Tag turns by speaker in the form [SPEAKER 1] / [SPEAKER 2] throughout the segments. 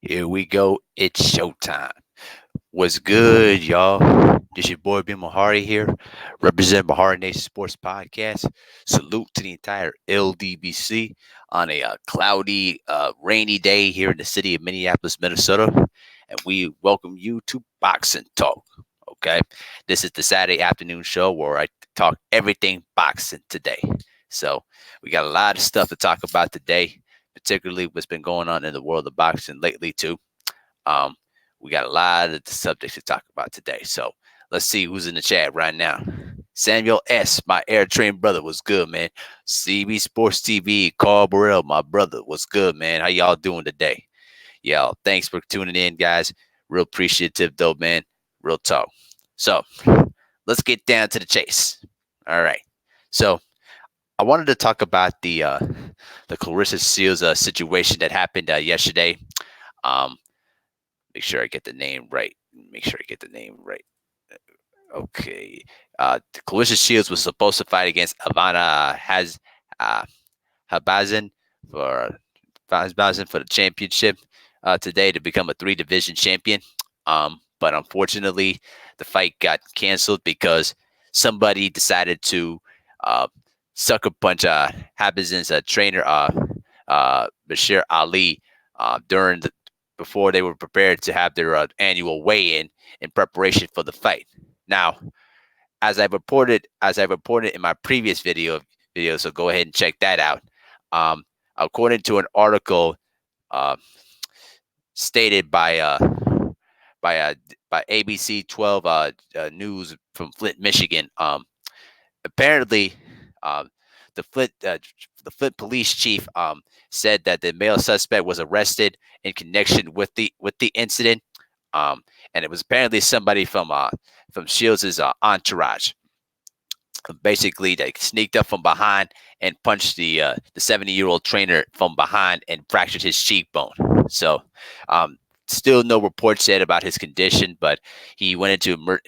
[SPEAKER 1] Here we go. It's showtime. What's good, y'all? This your boy Ben Mahari here, representing MehariNation Sports Podcast. Salute to the entire LDBC on a cloudy, rainy day here in the city of Minneapolis, Minnesota. And we welcome you to Boxing Talk. Okay, this is the Saturday afternoon show where I talk everything boxing today. So we got a lot of stuff to talk about today, particularly what's been going on in the world of boxing lately too. Um, we got a lot of the subjects to talk about today. So let's see who's in the chat right now. Samuel S., my air train brother, was good, man. CB Sports TV, Carl Burrell, my brother, was good, man. How y'all doing today? Y'all, thanks for tuning in, guys. Real appreciative, though, man. Real talk. So let's get down to the chase. All right. So I wanted to talk about the Clarissa Seals situation that happened yesterday. Um, Make sure I get the name right. Make sure I get the name right. Okay. Clarissa Shields was supposed to fight against Ivana uh, Habazin for Habazin for the championship today to become a three-division champion. But unfortunately, the fight got canceled because somebody decided to uh, sucker punch Habazin's trainer, Bashir Ali, during the before they were prepared to have their annual weigh-in in preparation for the fight. Now, as I reported in my previous video, so go ahead and check that out. Um, According to an article uh, stated by uh, by ABC 12 News from Flint, Michigan, apparently uh, the Flint the Flint police chief said that the male suspect was arrested in connection with the incident, um, and it was apparently somebody from Shields' entourage. Basically, they sneaked up from behind and punched the 70-year-old trainer from behind and fractured his cheekbone. So, um, still no reports yet about his condition, but he went into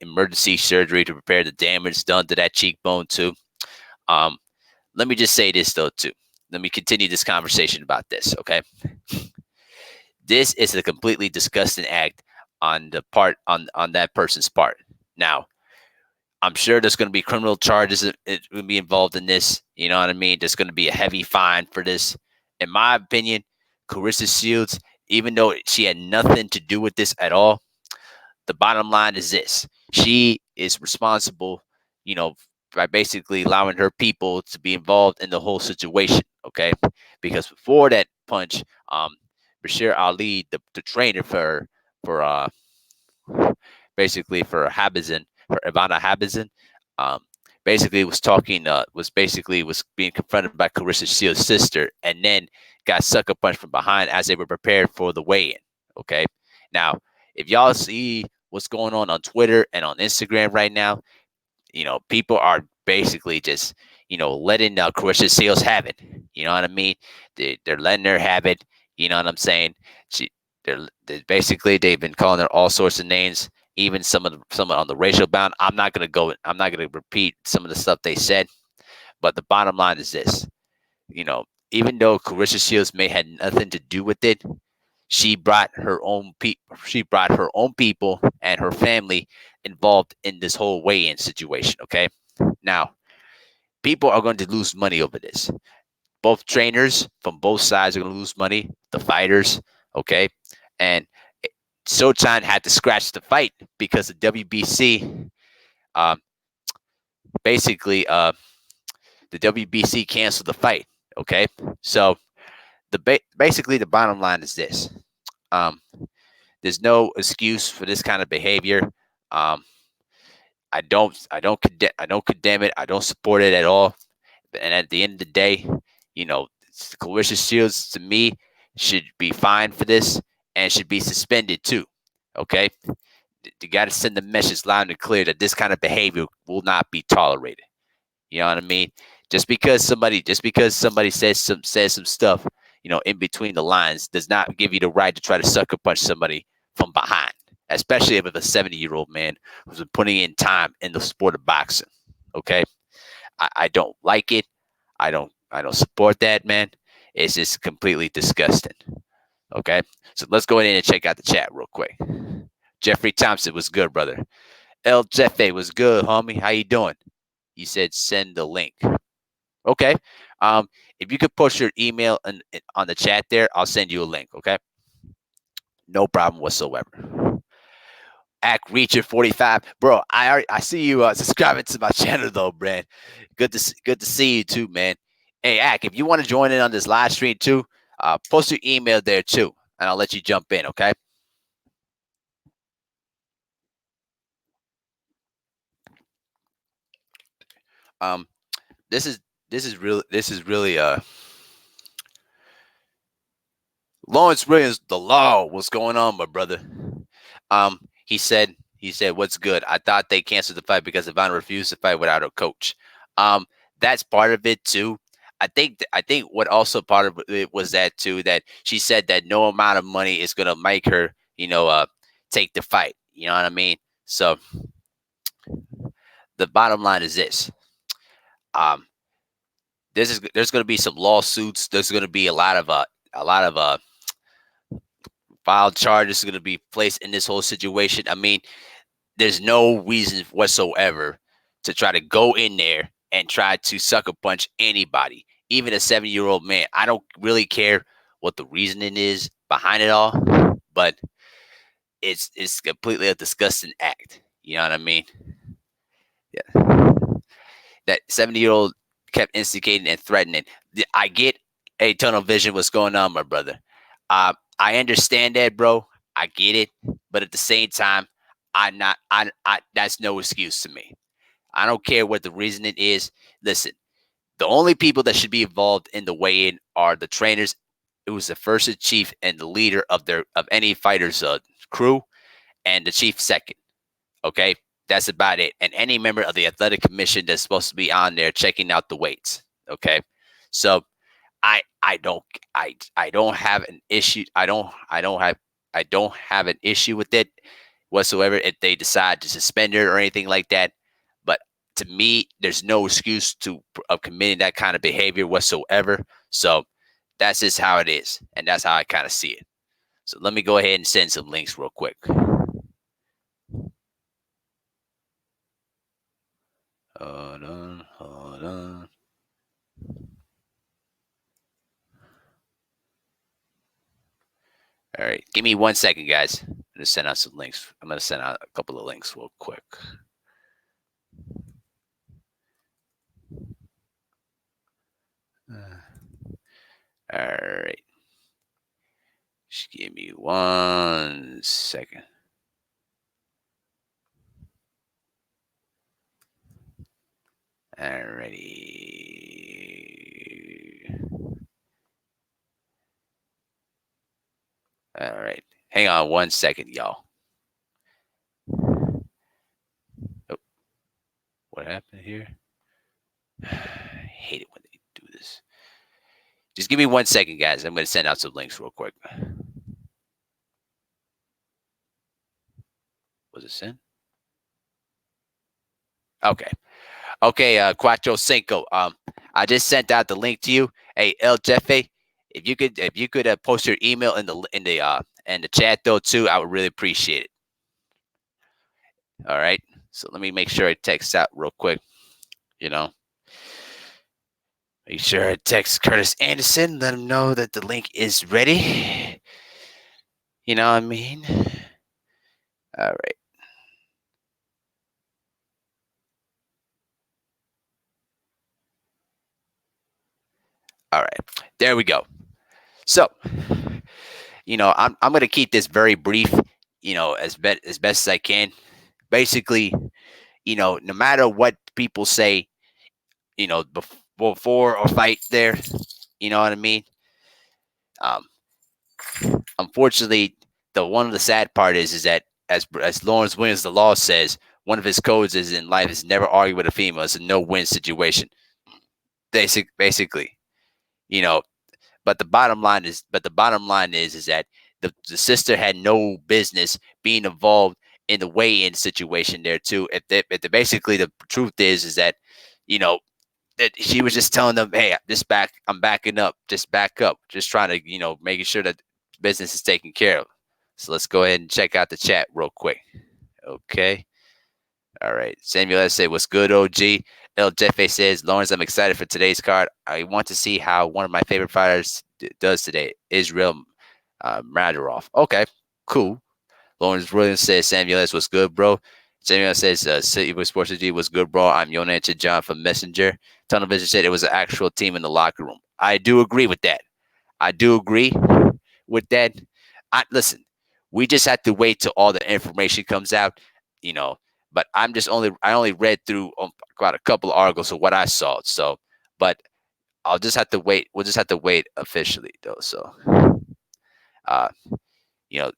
[SPEAKER 1] emergency surgery to repair the damage done to that cheekbone too. Um, Let me just say this though too. Let me continue this conversation about this. Okay, this is a completely disgusting act on that person's part. Now, I'm sure there's going to be criminal charges that will be involved in this. You know what I mean? There's going to be a heavy fine for this. In my opinion, Carissa Shields, even though she had nothing to do with this at all, the bottom line is this: she is responsible, you know, by basically allowing her people to be involved in the whole situation. Okay, because before that punch, Bashir Ali, the trainer for basically for Habazin, for Ivana Habazin, um, basically was being confronted by Carissa Shields' sister, and then got sucker punched from behind as they were prepared for the weigh-in. Okay, now if y'all see what's going on Twitter and on Instagram right now, people are basically just letting Carissa Shields have it. You know what I mean? They're letting her have it. You know what I'm saying? She basically they've been calling her all sorts of names, even some on the racial bound. I'm not gonna repeat some of the stuff they said, but the bottom line is this: you know, even though Carissa Shields may had nothing to do with it, she brought her own people. She brought her own people and her family involved in this whole weigh-in situation. Okay, now people are going to lose money over this. Both trainers from both sides are going to lose money. The fighters, okay, and Showtime had to scratch the fight because the WBC, uh, basically, the WBC canceled the fight. Okay, so basically the bottom line is this: um, there's no excuse for this kind of behavior. Um, I don't condemn it. I don't support it at all. And at the end of the day, Clarissa Shields to me should be fined for this and should be suspended too. Okay, you got to send the message loud and clear that this kind of behavior will not be tolerated. You know what I mean? Just because somebody says some stuff, in between the lines, does not give you the right to try to sucker punch somebody from behind, especially if it's a 70-year-old man who's been putting in time in the sport of boxing. Okay, I don't like it. I don't support that, man. It's just completely disgusting. Okay, so let's go in and check out the chat real quick. Jeffrey Thompson was good, brother. El Jefe was good, homie. How you doing? He said send the link. Okay. Um, if you could post your email on the chat there, I'll send you a link. Okay. No problem whatsoever. Act Reacher 45, bro. I see you subscribing to my channel though, man. Good to see you too, man. Hey, Ack, if you want to join in on this live stream too, post your email there too, and I'll let you jump in. Okay. Um, this is this is really Lawrence Williams, the law. What's going on, my brother? He said, "What's good? I thought they canceled the fight because Ivana refused to fight without a coach." Um, that's part of it too. I think what also part of it was that too, that she said that no amount of money is gonna make her, take the fight. You know what I mean? So the bottom line is this: um, there's gonna be some lawsuits. There's gonna be a lot of filed charges going to be placed in this whole situation. I mean, there's no reason whatsoever to try to go in there and try to sucker punch anybody, even a 7-year-old man. I don't really care what the reasoning is behind it all, but it's completely a disgusting act. You know what I mean? Yeah. That 70-year-old kept instigating and threatening. I get a tunnel vision. What's going on, my brother? I understand that, bro. I get it, but at the same time, I'm not. I that's no excuse to me. I don't care what the reason it is. Listen, the only people that should be involved in the weigh-in are the trainers, who's the first in chief and the leader of any fighter's crew, and the chief second. Okay, that's about it. And any member of the athletic commission that's supposed to be on there checking out the weights. Okay, so I don't have an issue. I don't have an issue with it whatsoever if they decide to suspend her or anything like that. But to me, there's no excuse of committing that kind of behavior whatsoever. So that's just how it is, and that's how I kind of see it. So let me go ahead and send some links real quick. Hold on, hold on. All right, give me 1 second, guys. I'm gonna send out some links. I'm gonna send out a couple of links real quick. All right, just give me 1 second. Alrighty. All right, hang on 1 second, y'all. Oh, what happened here? I hate it when they do this. Just give me 1 second, guys. I'm gonna send out some links real quick. Was it sent? Okay. Okay, Quattro Cinco. I just sent out the link to you. Hey, El Jefe, if you could post your email in the chat though too, I would really appreciate it. All right. So let me make sure I text out real quick. You know, make sure I text Curtis Anderson, let him know that the link is ready. You know what I mean? All right. All right. There we go. So, I'm going to keep this very brief, as best as I can. Basically, no matter what people say, before or fight there, you know what I mean? Um, Unfortunately, the one of the sad part is that as Lawrence Williams, the law says, one of his codes is in life is never argue with a female. It's a no-win situation. Basically, you know. But the bottom line is that the sister had no business being involved in the weigh-in situation there too. Basically the truth is that you know that she was just telling them, "Hey, I'm backing up, just back up, just trying to, making sure that business is taken care of. So let's go ahead and check out the chat real quick. Okay. All right. Samuel S. said, "What's good, OG?" El Jefe says, "Lawrence, I'm excited for today's card. I want to see how one of my favorite fighters does today, Israel Madarov." Okay, cool. Lawrence Williams says, "Samuel S. what's good, bro?" Samuel says, "City with Sports G was good, bro. I'm Yona to John from Messenger." Tunnel Vision said it was an actual team in the locker room. I do agree with that. I do agree with that. Listen, we just have to wait till all the information comes out, you know. But I only read through about a couple of articles of what I saw. So, but I'll just have to wait. We'll just have to wait officially though. So, uh, you know,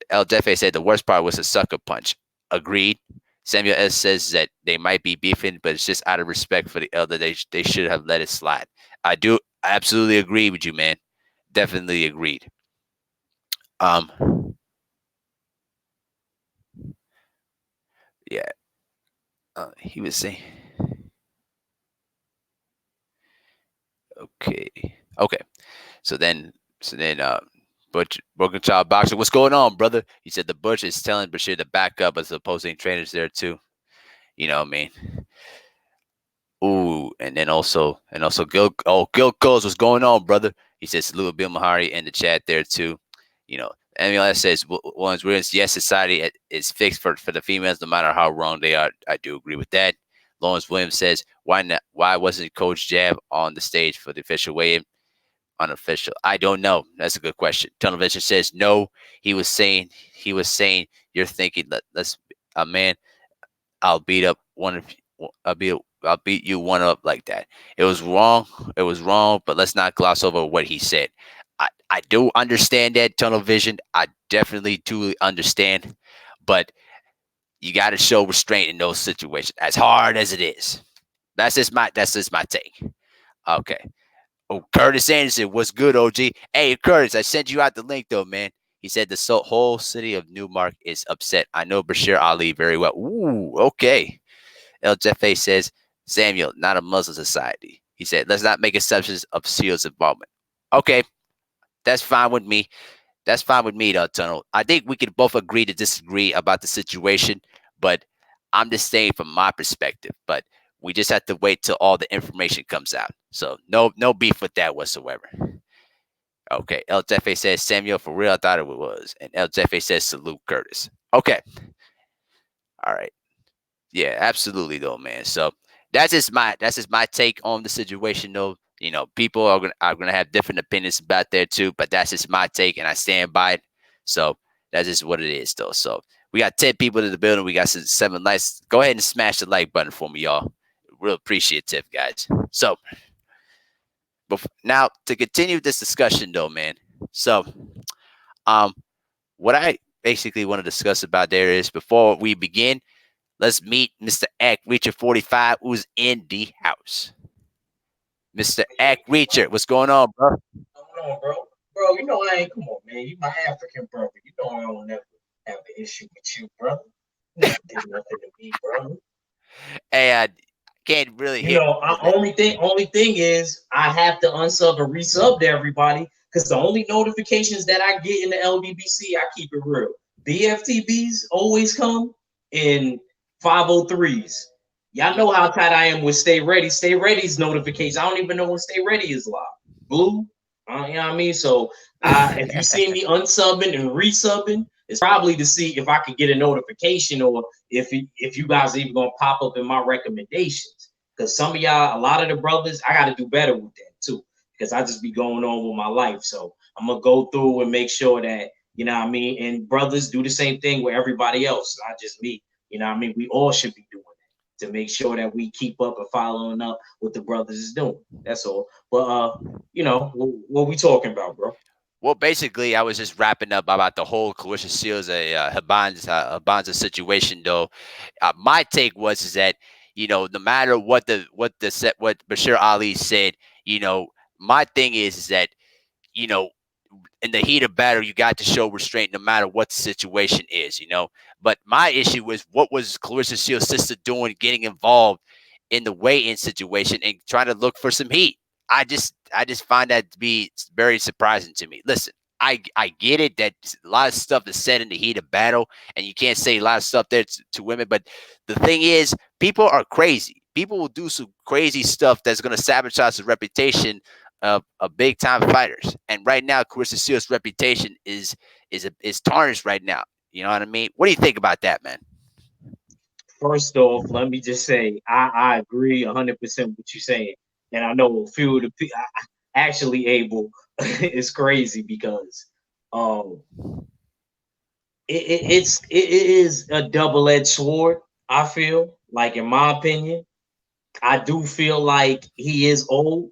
[SPEAKER 1] El Jefe said the worst part was a sucker punch. Agreed. Samuel S says that they might be beefing, but it's just out of respect for the elder. They should have let it slide. I do absolutely agree with you, man. Definitely agreed. Um, yeah. He was saying, okay, okay. So then, Butch Broken Child Boxer, what's going on, brother? He said the Butch is telling Bashir to back up as opposing trainers there too. You know what I mean? Ooh, and also Gil Coles, what's going on, brother? He says salute Bill Mahari in the chat there too. You know, MLS says Williams, yes, society is fixed for the females, no matter how wrong they are. I do agree with that. Lawrence Williams says, why not? Why wasn't Coach Jab on the stage for the official weigh-in? Unofficial. I don't know. That's a good question. Tunnel Vision says no. He was saying you're thinking let's man. I'll beat up one of I'll beat you one up like that. It was wrong. It was wrong, but let's not gloss over what he said. I do understand that Tunnel Vision. I definitely do understand, but you got to show restraint in those situations, as hard as it is. That's just my take. Okay. Oh, Curtis Anderson, what's good, OG? Hey, Curtis, I sent you out the link though, man. He said the whole city of Newmark is upset. I know Bashir Ali very well. Ooh, okay. El Jefe says, Samuel, not a Muslim society. He said, let's not make exceptions of SEAL's involvement. Okay, that's fine with me. That's fine with me, though, Tunnel. I think we can both agree to disagree about the situation, but I'm just saying from my perspective. But we just have to wait till all the information comes out. So no beef with that whatsoever. Okay, El Jefe says, Samuel, for real, I thought it was. And El Jefe says, salute Curtis. Okay, all right. Yeah, absolutely though, man. So that's just my take on the situation though. You know, people are gonna have different opinions about that too, but that's just my take and I stand by it. So that's just what it is though. So we got 10 people in the building, we got 7 likes. Go ahead and smash the like button for me, y'all. Real appreciative, guys. So now to continue this discussion though, man. So um what I basically want to discuss about there is before we begin, let's meet Mr. Ack Reacher 45, who's in the house. Mr. Ack Reacher, what's going on, bro?
[SPEAKER 2] Going on, bro? Bro, you know I ain't come on, man. You my African brother. You know I don't never have an issue with you, brother. You never did nothing to me, brother.
[SPEAKER 1] Hey, I can't really
[SPEAKER 2] You
[SPEAKER 1] hear.
[SPEAKER 2] know, only thing is I have to unsub and resub to everybody because the only notifications that I get in the LBBC, I keep it real. BFTBs always come in 503s. Y'all know how tight I am with Stay Ready. Stay Ready's notifications. I don't even know when Stay Ready is live. Blue, you know what I mean? So if you see me unsubbing and resubbing, it's probably to see if I could get a notification or if you guys are even gonna pop up in my recommendations. Because some of y'all, a lot of the brothers, I got to do better with that too. Because I just be going on with my life. So I'm gonna go through and make sure that you know what I mean. And brothers do the same thing with everybody else, not just me. You know what I mean. We all should be doing that to make sure that we keep up and following up what the brothers is doing. That's all. But what we talking about, bro?
[SPEAKER 1] Well, basically, I was just wrapping up about the whole coercive seals, Habanza situation. Though, my take was is that no matter what Bashir Ali said, you know, my thing is that you know in the heat of battle, you got to show restraint no matter what the situation is. But my issue was what was Clarissa Shields' sister doing getting involved in the weigh-in situation and trying to look for some heat. I just find that to be very surprising to me. Listen, I get it that a lot of stuff is said in the heat of battle, and you can't say a lot of stuff there to women. But the thing is, people are crazy. People will do some crazy stuff that's going to sabotage the reputation of big time fighters. And right now, Carissa Seal's reputation is tarnished right now. You know what I mean? What do you think about that, man?
[SPEAKER 2] First off, let me just say I agree 100% with what you're saying, and I know a few of the people actually able is crazy because um it is a double edged sword. I feel like, in my opinion, I do feel like he is old,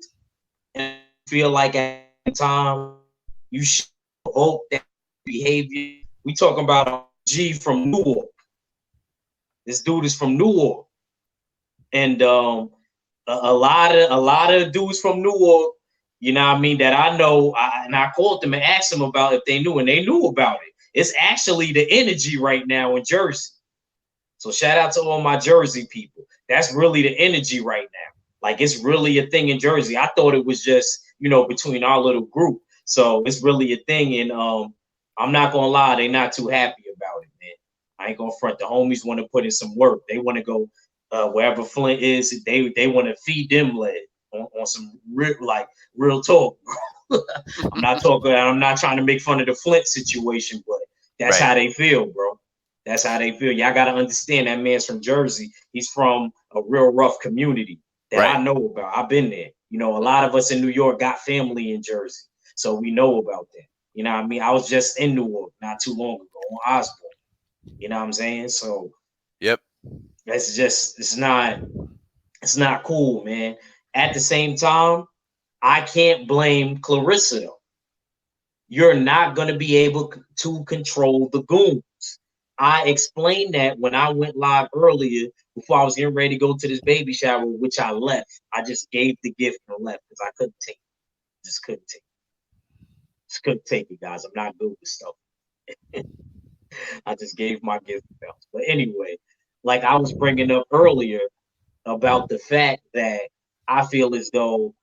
[SPEAKER 2] and I do feel like at the same time you should provoke that behavior. We talking about an OG from Newark. This dude is from Newark, and a lot of dudes from Newark, you know what I mean, that I know, and I called them and asked them about if they knew, and they knew about it. It's actually the energy right now in Jersey. So shout out to all my Jersey people. That's really the energy right now. Like, it's really a thing in Jersey. I thought it was just, between our little group. So it's really a thing, and I'm not gonna lie, they're not too happy about it, man. I ain't gonna front. The homies want to put in some work. They want to go wherever Flint is. They want to feed them lead on some real, like, real talk. I'm not talking. I'm not trying to make fun of the Flint situation, but that's
[SPEAKER 1] Right,
[SPEAKER 2] how they feel, bro. That's how they feel. Y'all gotta understand that man's from Jersey. He's from a real rough community that
[SPEAKER 1] right.
[SPEAKER 2] I know about. I've been there. A lot of us in New York got family in Jersey, so we know about that. You know what I mean? I was just in Newark not too long ago on Osborne. You know what I'm saying? So
[SPEAKER 1] Yep.
[SPEAKER 2] that's just it's not cool, man. At the same time, I can't blame Clarissa though. You're not gonna be able to control the goons. I explained that when I went live earlier before I was getting ready to go to this baby shower, which I left. I just gave the gift and left because I couldn't take it. Just couldn't take it. Just couldn't take it, guys. I'm not good with stuff. I just gave my gift and bounced. But anyway, like I was bringing up earlier about the fact that I feel as though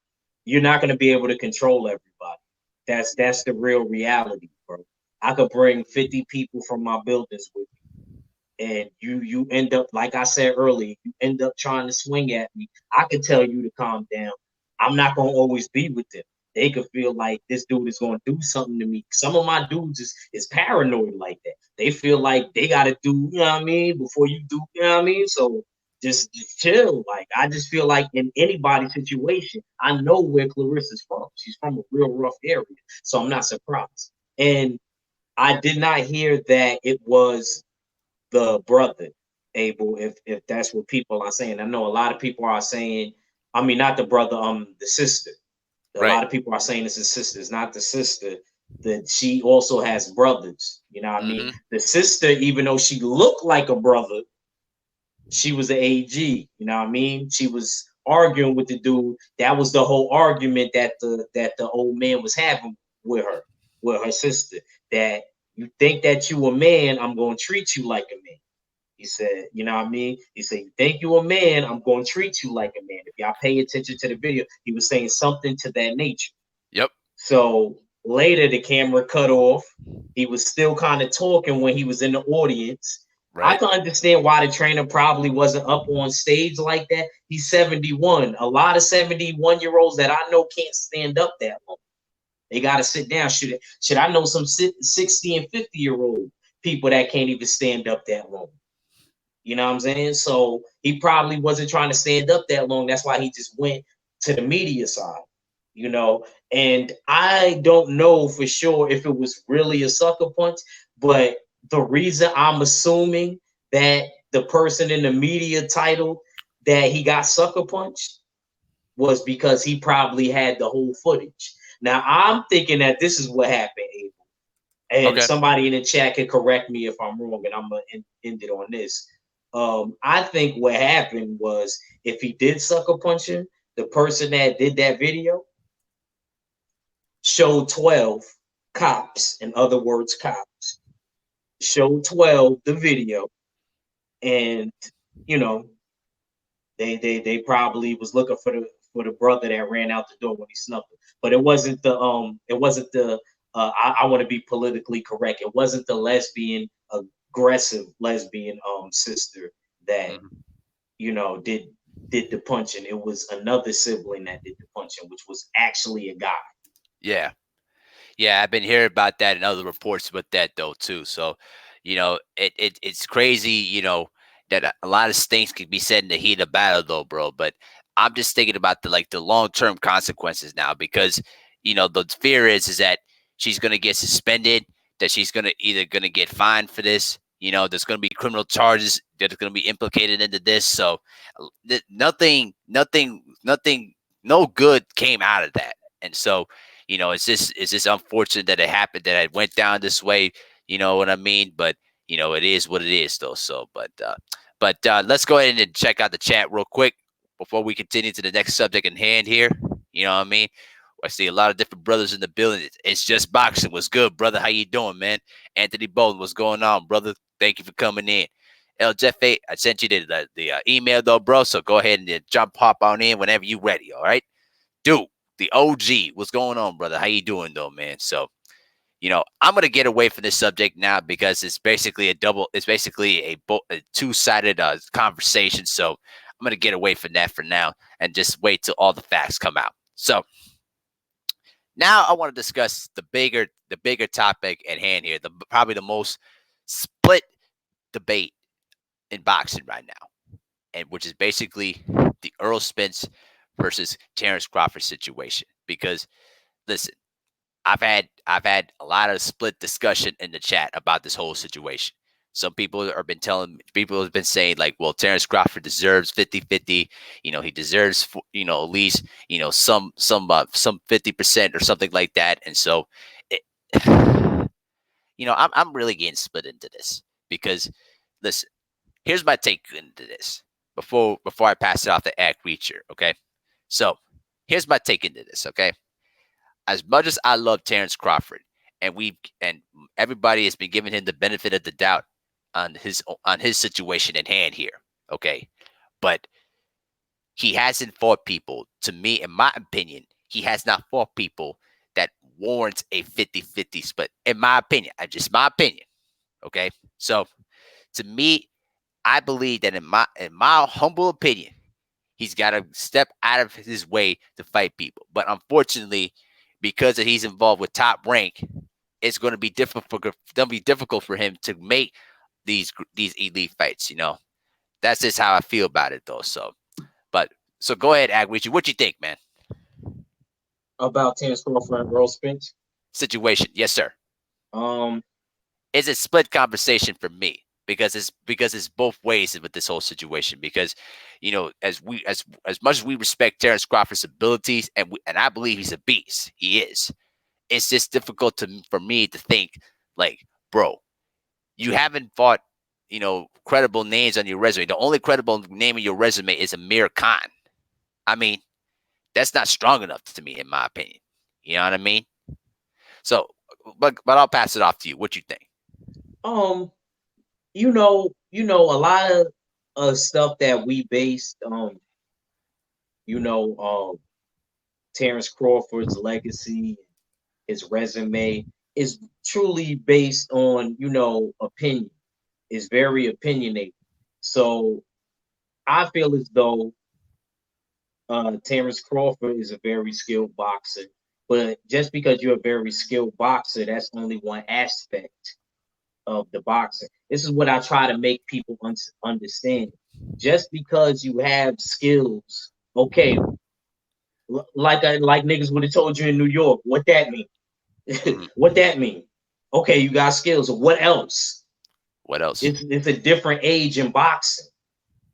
[SPEAKER 2] you're not going to be able to control everybody. That's the real reality, bro. I could bring 50 people from my buildings with and you end up, like I said earlier, you end up trying to swing at me. I can tell you to calm down. I'm not gonna always be with them. They could feel like this dude is gonna do something to me. Some of my dudes is paranoid like that. They feel like they gotta do, you know what I mean, before you do, you know what I mean. So just chill. Like, I just feel like in anybody's situation, I know where Clarissa's from. She's from a real rough area, so I'm not surprised. And I did not hear that it was the brother, Abel, if that's what people are saying. I know a lot of people are saying, I mean, not the brother, the sister. A
[SPEAKER 1] Right.
[SPEAKER 2] lot of people are saying it's his sister. It's not the sister. That she also has brothers. You know what I mean?
[SPEAKER 1] Mm-hmm.
[SPEAKER 2] The sister, even though she looked like a brother, she was an AG. You know what I mean? She was arguing with the dude. That was the whole argument that the old man was having with her sister. That you think that you a man, I'm gonna treat you like a man. He said, you know what I mean? He said, you think you a man, I'm going to treat you like a man. If y'all pay attention to the video, he was saying something to that nature.
[SPEAKER 1] Yep.
[SPEAKER 2] So later, the camera cut off. He was still kind of talking when he was in the audience. I
[SPEAKER 1] Right.
[SPEAKER 2] can understand why the trainer probably wasn't up on stage like that. He's 71. A lot of 71-year-olds that I know can't stand up that long. They got to sit down. Should I know some 60 and 50-year-old people that can't even stand up that long? You know what I'm saying? So he probably wasn't trying to stand up that long. That's why he just went to the media side, you know. And I don't know for sure if it was really a sucker punch, but the reason I'm assuming that the person in the media titled that he got sucker punched was because he probably had the whole footage. Now I'm thinking that this is what happened, Abel. And
[SPEAKER 1] Okay.
[SPEAKER 2] somebody in the chat can correct me if I'm wrong, and I'm gonna end it on this. I think what happened was if he did sucker punch him, the person that did that video showed 12 cops, in other words, cops, showed 12 the video, and you know, they probably was looking for the brother that ran out the door when he snuffed him. But it wasn't the I want to be politically correct. It wasn't the lesbian, aggressive lesbian sister that
[SPEAKER 1] Mhm.
[SPEAKER 2] did the punching. It was another sibling that did the punching, which was actually a guy.
[SPEAKER 1] Yeah. Yeah, I've been hearing about that and other reports with that though too. So, it's crazy, that a lot of things could be said in the heat of battle though, bro. But I'm just thinking about the long term consequences now because the fear is that she's gonna get suspended, that she's gonna get fined for this. There's gonna be criminal charges that are gonna be implicated into this. So, nothing, no good came out of that. And so, it's just unfortunate that it happened, that it went down this way. You know what I mean? But it is what it is, though. So, but let's go ahead and check out the chat real quick before we continue to the next subject in hand here. You know what I mean? I see a lot of different brothers in the building. It's just boxing. What's good, brother? How you doing, man? Anthony Bolton, what's going on, brother? Thank you for coming in. El Jefe, I sent you the email though, bro. So go ahead and jump hop on in whenever you ready. All right, dude. The OG, what's going on, brother? How you doing, though, man? So, I'm gonna get away from this subject now because it's basically a two-sided conversation. So I'm gonna get away from that for now and just wait till all the facts come out. So now I want to discuss the bigger topic at hand here, probably the most split debate in boxing right now, and which is basically the Earl Spence versus Terrence Crawford situation. Because listen, I've had a lot of split discussion in the chat about this whole situation. Some people have been saying like, well, Terrence Crawford deserves 50-50. He deserves, at least, some 50% or something like that. And so, it, I'm really getting split into this because, listen, here's my take into this before I pass it off to Act Reacher. Okay, so here's my take into this. Okay, as much as I love Terrence Crawford, and everybody has been giving him the benefit of the doubt on his situation at hand here. Okay, but he hasn't fought people. To me, in my opinion, he has not fought people that warrants a 50-50 split. In my opinion, just my opinion. Okay, so to me, I believe that in my humble opinion, he's got to step out of his way to fight people. But unfortunately, because he's involved with Top Rank, it's going to be difficult for him to make these elite fights. That's just how I feel about it, though. So go ahead, Agwichi. What you think, man?
[SPEAKER 2] About Terrence Crawford and Earl Spence.
[SPEAKER 1] Situation, yes, sir.
[SPEAKER 2] Um,
[SPEAKER 1] It's a split conversation for me because it's both ways with this whole situation. Because as much as we respect Terrence Crawford's abilities, and I believe he's a beast, he is. It's just difficult for me to think like, bro, you haven't fought credible names on your resume. The only credible name on your resume is Amir Khan. I mean, that's not strong enough to me, in my opinion. You know what I mean? So, but I'll pass it off to you. What you think?
[SPEAKER 2] um, a lot of stuff that we based you know, Terrence Crawford's legacy, his resume is truly based on, opinion. Is very opinionated. So I feel as though Terrence Crawford is a very skilled boxer. But just because you're a very skilled boxer, that's only one aspect of the boxing. This is what I try to make people understand. Just because you have skills, okay, like niggas would have told you in New York, what that mean?
[SPEAKER 1] Hmm.
[SPEAKER 2] What that mean? Okay, you got skills. What else?
[SPEAKER 1] What else?
[SPEAKER 2] It's a different age in boxing.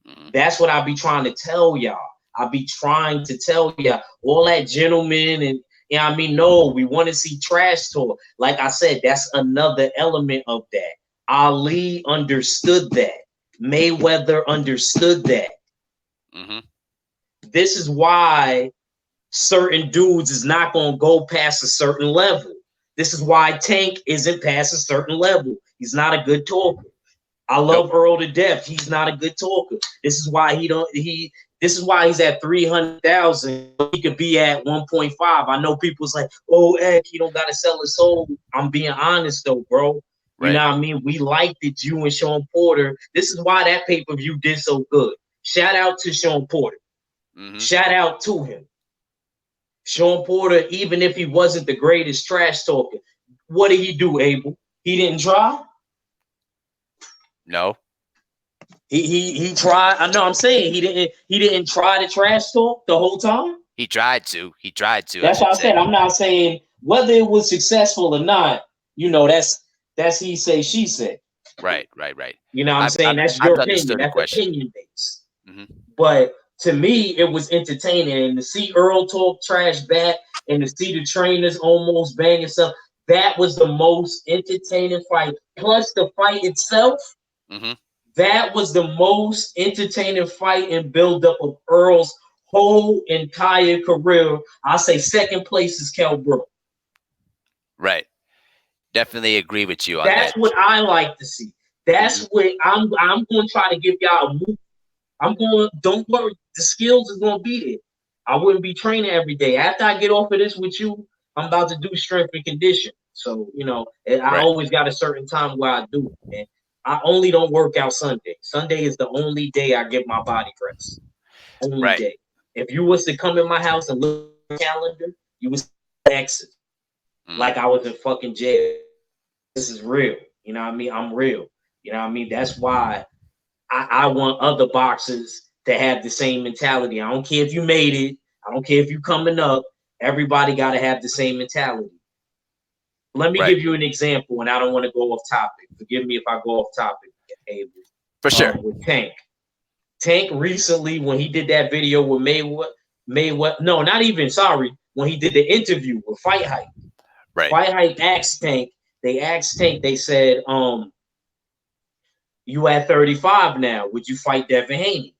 [SPEAKER 1] Hmm.
[SPEAKER 2] That's what I be trying to tell y'all. I be trying to tell y'all all that gentlemen and I mean, no, we want to see trash talk. Like I said, that's another element of that. Ali understood that. Mayweather understood that.
[SPEAKER 1] Hmm.
[SPEAKER 2] This is why certain dudes is not gonna go past a certain level. This is why Tank isn't past a certain level. He's not a good talker. I
[SPEAKER 1] Nope.
[SPEAKER 2] love Earl to death. He's not a good talker. This is why he don't he. This is why he's at 300,000. He could be at 1.5. I know people's like, oh, Ed, he don't gotta sell his soul. I'm being honest though, bro. You
[SPEAKER 1] Right.
[SPEAKER 2] know what I mean? We liked it, you and Sean Porter. This is why that pay-per-view did so good. Shout out to Sean Porter.
[SPEAKER 1] Mm-hmm.
[SPEAKER 2] Shout out to him. Sean Porter, even if he wasn't the greatest trash talker, what did he do, Abel? He didn't try.
[SPEAKER 1] No,
[SPEAKER 2] He tried. I know. I'm saying he didn't try to trash talk the whole time.
[SPEAKER 1] he tried to. He tried to. I
[SPEAKER 2] That's what
[SPEAKER 1] should
[SPEAKER 2] I
[SPEAKER 1] say.
[SPEAKER 2] said. I'm not saying whether it was successful or not. You know, that's he say she said.
[SPEAKER 1] Right. Right. Right.
[SPEAKER 2] You know what I'm saying? That's
[SPEAKER 1] I've
[SPEAKER 2] your opinion.
[SPEAKER 1] understood the
[SPEAKER 2] That's
[SPEAKER 1] question.
[SPEAKER 2] opinion based.
[SPEAKER 1] Mm-hmm.
[SPEAKER 2] But to me, it was entertaining. And to see Earl talk trash back and to see the trainers almost bang himself, that was the most entertaining fight. Plus the fight itself,
[SPEAKER 1] Mm-hmm.
[SPEAKER 2] that was the most entertaining fight and build-up of Earl's whole entire career. I say second place is Kell Brook.
[SPEAKER 1] Right. Definitely agree with you on
[SPEAKER 2] That's
[SPEAKER 1] that.
[SPEAKER 2] what I like to see. That's
[SPEAKER 1] Mm-hmm.
[SPEAKER 2] what I'm going to try to give y'all a move. I'm going. Don't worry, the skills is going to be there. I wouldn't be training every day. After I get off of this with you, I'm about to do strength and condition. So and I
[SPEAKER 1] Right.
[SPEAKER 2] always got a certain time where I do it. And I only don't work out Sunday. Sunday is the only day I get my body rest. Only
[SPEAKER 1] Right.
[SPEAKER 2] day. If you was to come in my house and look at the calendar, you would see exit
[SPEAKER 1] Mm-hmm.
[SPEAKER 2] like I was in fucking jail. This is real. You know what I mean? I'm real. You know what I mean? That's why I want other boxers to have the same mentality. I don't care if you made it. I don't care if you coming up. Everybody got to have the same mentality. Let me
[SPEAKER 1] Right.
[SPEAKER 2] give you an example, and I don't want to go off topic. Forgive me if I go off topic, Abel.
[SPEAKER 1] For sure.
[SPEAKER 2] With Tank. Tank recently, when he did that video with Mayweather, no, not even, sorry, when he did the interview with Fight Hype.
[SPEAKER 1] Right.
[SPEAKER 2] Fight Hype asked Tank, they said, you at 35 now, would you fight Devin Haney?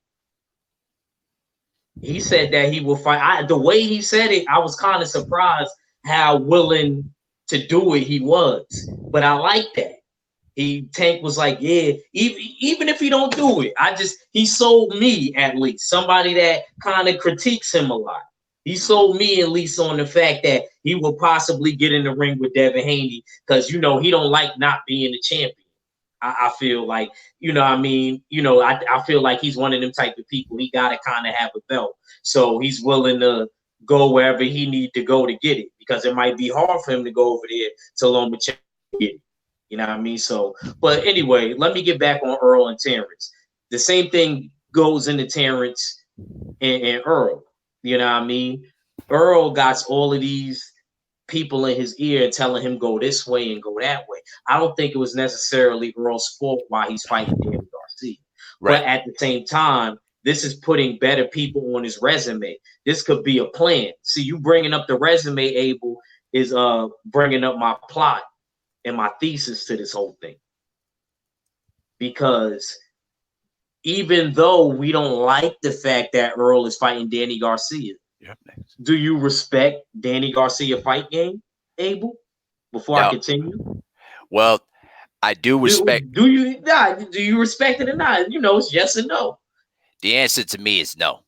[SPEAKER 2] He said that he will fight. The way he said it, I was kind of surprised how willing to do it he was. But I like that. Tank was like, yeah, even if he don't do it, he sold me at least. Somebody that kind of critiques him a lot. He sold me at least on the fact that he will possibly get in the ring with Devin Haney because he don't like not being the champion. I feel like, I feel like he's one of them type of people. He got to kind of have a belt. So he's willing to go wherever he need to go to get it because it might be hard for him to go over there to Lomachenko to get it. You know what I mean? So, but anyway, let me get back on Earl and Terrence. The same thing goes into Terrence and Earl. You know what I mean? Earl got all of these people in his ear telling him go this way and go that way. I don't think it was necessarily Earl's fault why he's fighting Danny Garcia.
[SPEAKER 1] Right.
[SPEAKER 2] But at the same time, this is putting better people on his resume. This could be a plan. See, you bringing up the resume, Abel, is bringing up my plot and my thesis to this whole thing. Because even though we don't like the fact that Earl is fighting Danny Garcia, do you respect Danny Garcia fight game, Abel? Before I continue,
[SPEAKER 1] well, I do respect.
[SPEAKER 2] Do you respect it or not? It's yes or no.
[SPEAKER 1] The answer to me is no.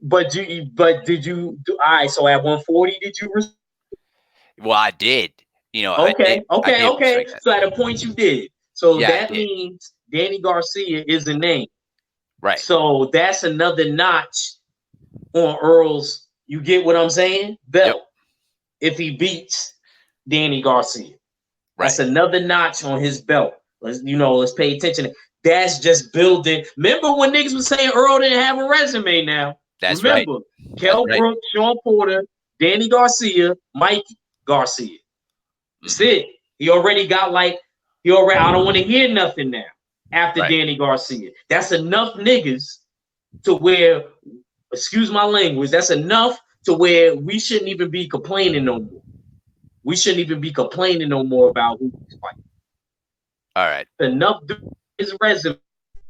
[SPEAKER 2] But did you do? All right. So at 140, did you?
[SPEAKER 1] Well, I did.
[SPEAKER 2] Okay.
[SPEAKER 1] I did
[SPEAKER 2] Okay.
[SPEAKER 1] respect that.
[SPEAKER 2] So at a point you did. So
[SPEAKER 1] Yeah,
[SPEAKER 2] that means Danny Garcia is a name.
[SPEAKER 1] Right.
[SPEAKER 2] So that's another notch on Earl's. You get what I'm saying? Belt. Yep. If he beats Danny Garcia, that's another notch on his belt. Let's pay attention. That's just building. Remember when niggas was saying Earl didn't have a resume now?
[SPEAKER 1] That's
[SPEAKER 2] Remember,
[SPEAKER 1] right.
[SPEAKER 2] Kell Brook, Sean Porter, Danny Garcia, Mikey Garcia. That's it. He already got I don't want to hear nothing now after Danny Garcia. That's enough niggas to where, excuse my language, that's enough to where we shouldn't even be complaining no more. We shouldn't even be complaining no more about who he's fighting.
[SPEAKER 1] All right.
[SPEAKER 2] Enough his resume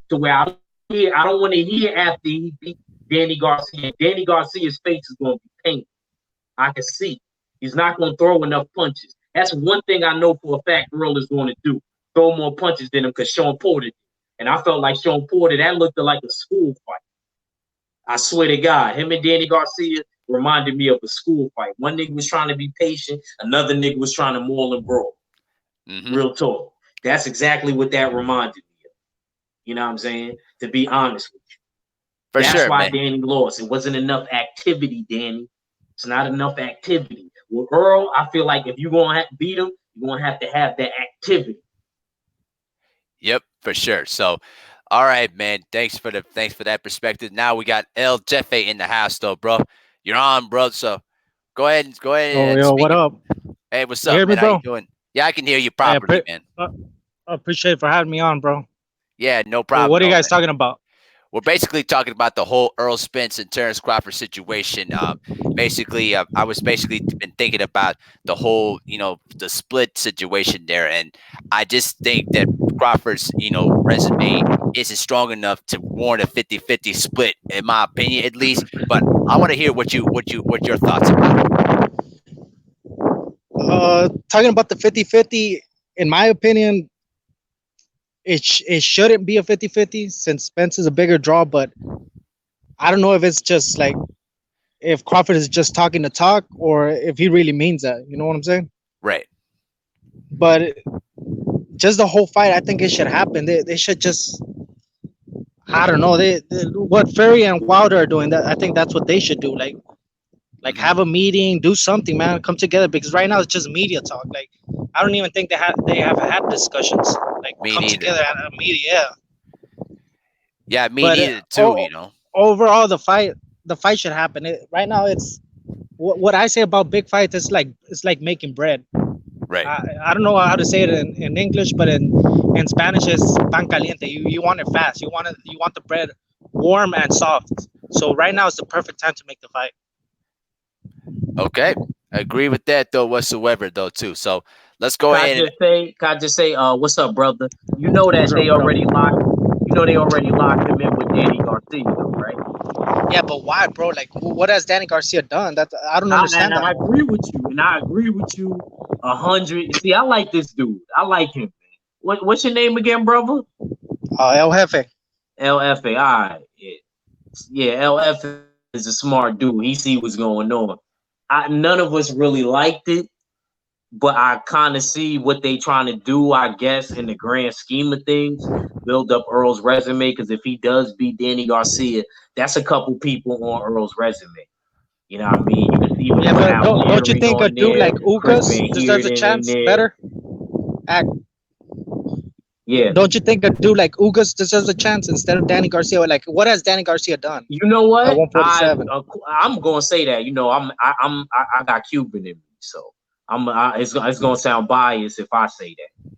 [SPEAKER 2] to where I don't want to hear after he beat Danny Garcia. Danny Garcia's face is going to be painful. I can see. He's not going to throw enough punches. That's one thing I know for a fact Earl is going to do. throw more punches than him because Sean Porter did. And I felt like Sean Porter, that looked like a school fight. I swear to God, him and Danny Garcia reminded me of a school fight. One nigga was trying to be patient, another nigga was trying to maul and brawl.
[SPEAKER 1] Mm-hmm.
[SPEAKER 2] Real talk. That's exactly what that reminded me of. You know what I'm saying? To be honest with you.
[SPEAKER 1] For
[SPEAKER 2] That's
[SPEAKER 1] sure,
[SPEAKER 2] why
[SPEAKER 1] man.
[SPEAKER 2] Danny lost. It wasn't enough activity, Danny. It's not enough activity. With Earl, I feel like if you're gonna beat him, you're gonna have to have that activity.
[SPEAKER 1] Yep, for sure. So, all right, man. Thanks for that perspective. Now we got El Jefe in the house, though, bro. You're on, bro. So go ahead
[SPEAKER 3] Yo,
[SPEAKER 1] and
[SPEAKER 3] yo,
[SPEAKER 1] speak.
[SPEAKER 3] what up?
[SPEAKER 1] Hey, what's
[SPEAKER 3] You
[SPEAKER 1] up,
[SPEAKER 3] hear me,
[SPEAKER 1] man? How you
[SPEAKER 3] bro?
[SPEAKER 1] doing? Yeah, I can hear you
[SPEAKER 3] I
[SPEAKER 1] properly, man.
[SPEAKER 3] uh, appreciate it for having me on, bro.
[SPEAKER 1] Yeah, no
[SPEAKER 3] Well,
[SPEAKER 1] problem,
[SPEAKER 3] what are you
[SPEAKER 1] though,
[SPEAKER 3] guys
[SPEAKER 1] man.
[SPEAKER 3] talking about?
[SPEAKER 1] We're basically talking about the whole Earl Spence and Terrence Crawford situation. Basically, I was basically been thinking about the whole, the split situation there, and I just think that Crawford's, resume isn't strong enough to warrant a 50-50 split, in my opinion, at least. But I want to hear what your thoughts about it.
[SPEAKER 3] Talking about the 50-50, in my opinion, it shouldn't be a 50-50 since Spence is a bigger draw, but I don't know if it's just like if Crawford is just talking to talk or if he really means that. You know what I'm saying?
[SPEAKER 1] Right.
[SPEAKER 3] But just the whole fight, I think it should happen. They should just, I don't know. They what Fury and Wilder are doing. That I think that's what they should do. Like
[SPEAKER 1] Hmm.
[SPEAKER 3] have a meeting, do something, man. Come together because right now it's just media talk. Like I don't even think they have had discussions. Like
[SPEAKER 1] Me
[SPEAKER 3] come
[SPEAKER 1] neither.
[SPEAKER 3] together at a media. Yeah.
[SPEAKER 1] Yeah, me
[SPEAKER 3] But
[SPEAKER 1] neither too. You know.
[SPEAKER 3] overall, the fight should happen. Right now, it's what I say about big fights. It's like making bread.
[SPEAKER 1] Right.
[SPEAKER 3] I don't know how to say it in English, but in Spanish it's pan caliente. You want it fast. You want the bread warm and soft. So right now is the perfect time to make the fight.
[SPEAKER 1] Okay. I agree with that though whatsoever though too. So let's go
[SPEAKER 2] Can I
[SPEAKER 1] ahead and
[SPEAKER 2] just say, what's up, brother? You know that
[SPEAKER 3] What's up?
[SPEAKER 2] they
[SPEAKER 3] What up?
[SPEAKER 2] already locked. You know they already locked him in with Danny Garcia, though, right?
[SPEAKER 3] Yeah, but why, bro? Like, what has Danny Garcia done? That I don't
[SPEAKER 2] And
[SPEAKER 3] understand that.
[SPEAKER 2] I agree with you, and I agree with you 100. See, I like this dude. I like him, man. What's your name again, brother?
[SPEAKER 3] El Jefe.
[SPEAKER 2] LFA. All right, yeah. LFA is a smart dude. He see what's going on. None of us really liked it, but I kind of see what they trying to do, I guess, in the grand scheme of things. Build up Earl's resume, because if he does beat Danny Garcia, that's a couple people on Earl's resume. You know what I mean? You can even
[SPEAKER 3] Yeah,
[SPEAKER 2] put
[SPEAKER 3] but
[SPEAKER 2] Al
[SPEAKER 3] don't you
[SPEAKER 2] Jerry
[SPEAKER 3] think a
[SPEAKER 2] on
[SPEAKER 3] dude
[SPEAKER 2] there,
[SPEAKER 3] like
[SPEAKER 2] Chris
[SPEAKER 3] Ugas
[SPEAKER 2] Van
[SPEAKER 3] deserves a
[SPEAKER 2] Heerden in
[SPEAKER 3] chance
[SPEAKER 2] there.
[SPEAKER 3] better? Act.
[SPEAKER 2] Yeah.
[SPEAKER 3] Don't you think a dude like Ugas deserves a chance instead of Danny Garcia? Like, what has Danny Garcia done
[SPEAKER 2] You know
[SPEAKER 3] at
[SPEAKER 2] what?
[SPEAKER 3] 147?
[SPEAKER 2] I'm gonna say that. You know, I got Cuban in me, so it's gonna sound biased if I say that.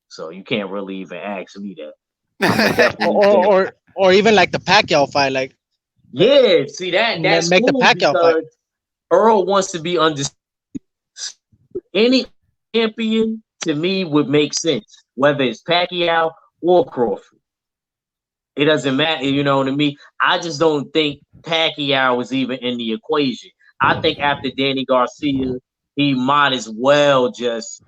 [SPEAKER 2] So you can't really even ask me that. I'm gonna
[SPEAKER 3] Or
[SPEAKER 2] definitely
[SPEAKER 3] or
[SPEAKER 2] say,
[SPEAKER 3] or, or even like the Pacquiao fight, like
[SPEAKER 2] yeah. See that's
[SPEAKER 3] make the
[SPEAKER 2] cool
[SPEAKER 3] Pacquiao fight.
[SPEAKER 2] because Earl wants to be understood. Any champion to me would make sense, whether it's Pacquiao or Crawford. It doesn't matter, you know what I mean? I just don't think Pacquiao was even in the equation. I think after Danny Garcia, he might as well just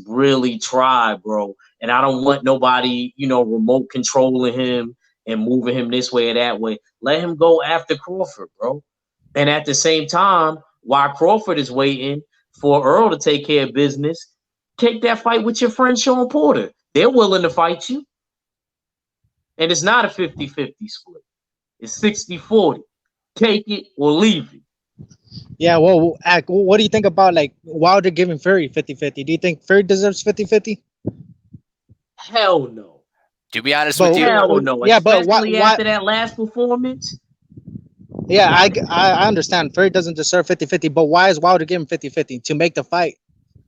[SPEAKER 2] really try, bro. And I don't want nobody, remote controlling him and moving him this way or that way. Let him go after Crawford, bro. And at the same time, while Crawford is waiting for Earl to take care of business, take that fight with your friend Sean Porter. They're willing to fight you. And it's not a 50-50 split. It's 60-40. Take it or leave it.
[SPEAKER 3] Yeah, well, Act. What do you think about like Wilder giving Fury 50-50? Do you think Fury deserves 50-50?
[SPEAKER 2] Hell no.
[SPEAKER 1] to be honest with
[SPEAKER 3] But
[SPEAKER 1] you,
[SPEAKER 2] Hell no.
[SPEAKER 3] yeah, but why?
[SPEAKER 2] Especially
[SPEAKER 3] Why?
[SPEAKER 2] after that last performance.
[SPEAKER 3] Yeah, I understand. Fury doesn't deserve 50-50, but why is Wilder giving 50-50 to make the fight?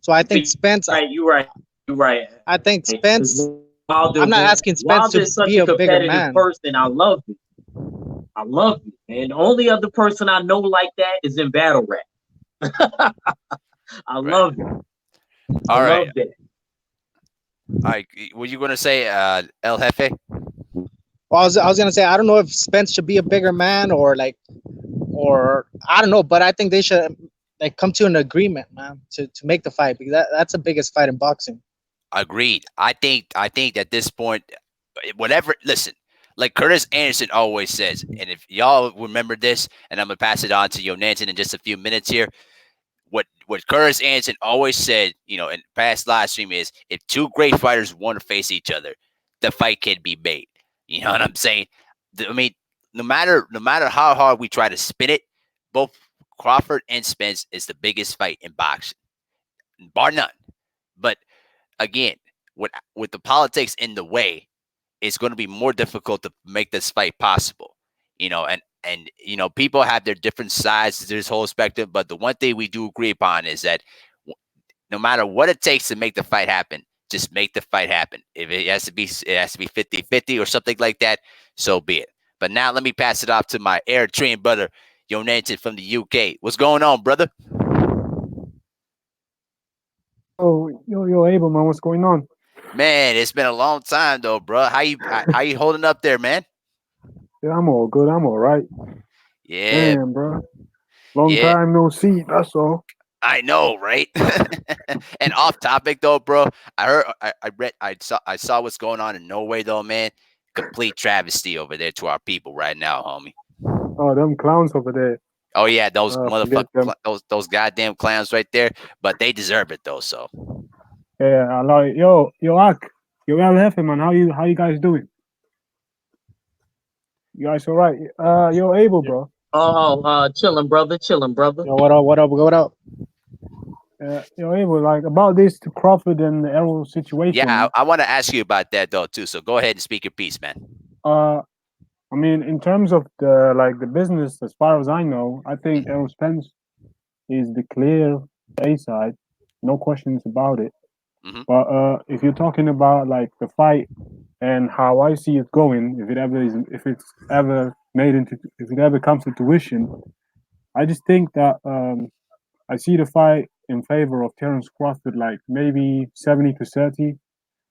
[SPEAKER 3] So I think Spence.
[SPEAKER 2] You're right. You're right.
[SPEAKER 3] I think
[SPEAKER 2] Because
[SPEAKER 3] Spence. I'm not asking Spence
[SPEAKER 2] Wilder
[SPEAKER 3] to
[SPEAKER 2] is such
[SPEAKER 3] be
[SPEAKER 2] a
[SPEAKER 3] a bigger
[SPEAKER 2] competitive
[SPEAKER 3] man.
[SPEAKER 2] person. I love it. I love it. And the only other person I know like that is in battle rap. I
[SPEAKER 1] right?
[SPEAKER 2] love it. I
[SPEAKER 1] All right.
[SPEAKER 2] love that.
[SPEAKER 1] All right. Were you gonna say El Jefe?
[SPEAKER 3] Well, I was gonna say I don't know if Spence should be a bigger man or I don't know, but I think they should like come to an agreement, man, to make the fight because that's the biggest fight in boxing.
[SPEAKER 1] Agreed. I think at this point, whatever. Listen, like Curtis Anderson always says, and if y'all remember this, and I'm gonna pass it on to Yo Nansen in just a few minutes here. What Curtis Anderson always said, in past live stream is, if two great fighters want to face each other, the fight can be made. You know what I'm saying? I mean, no matter how hard we try to spin it, both Crawford and Spence is the biggest fight in boxing, bar none. But again, with the politics in the way, it's going to be more difficult to make this fight possible. And people have their different sides to this whole spectrum, but the one thing we do agree upon is that no matter what it takes to make the fight happen, just make the fight happen. If it has to be 50-50 or something like that, so be it. But now let me pass it off to my Eritrean brother, Yonatan from the UK. What's going on, brother?
[SPEAKER 4] Yo, Abel, man, what's going on?
[SPEAKER 1] Man, it's been a long time though, bro. How you holding up there, man?
[SPEAKER 4] Yeah, I'm all good. I'm all right.
[SPEAKER 1] Yeah,
[SPEAKER 4] Man, bro. Long
[SPEAKER 1] yeah.
[SPEAKER 4] time no see. That's all.
[SPEAKER 1] I know, right? And off topic though, bro. I heard, I read, I saw what's going on in Norway though, man. Complete travesty over there to our people right now, homie.
[SPEAKER 4] Oh, them clowns over there.
[SPEAKER 1] Oh yeah, those
[SPEAKER 4] Forget
[SPEAKER 1] motherfucking
[SPEAKER 4] them.
[SPEAKER 1] those goddamn clowns right there. But they deserve it though. So
[SPEAKER 4] Yeah, I like yo, Ak, yo, El Jefe, man. How you guys doing? You guys all right? Yo, Abel, bro.
[SPEAKER 2] Oh, chilling, brother, chilling, brother.
[SPEAKER 3] Yo, what up? What up? What up?
[SPEAKER 4] Yo, Abel, like about this Crawford and Errol
[SPEAKER 1] yeah,
[SPEAKER 4] situation.
[SPEAKER 1] I want to ask you about that though too. So go ahead and speak your piece, man.
[SPEAKER 4] Uh, I mean, in terms of the business, as far as I know, I think
[SPEAKER 1] Mhm,
[SPEAKER 4] Errol Spence is the clear A side, no questions about it.
[SPEAKER 1] mhm,
[SPEAKER 4] But if you're talking about like the fight and how I see it going, if it's ever if it ever comes to tuition, I just think that I see the fight in favor of Terence Crawford, like maybe 70-30.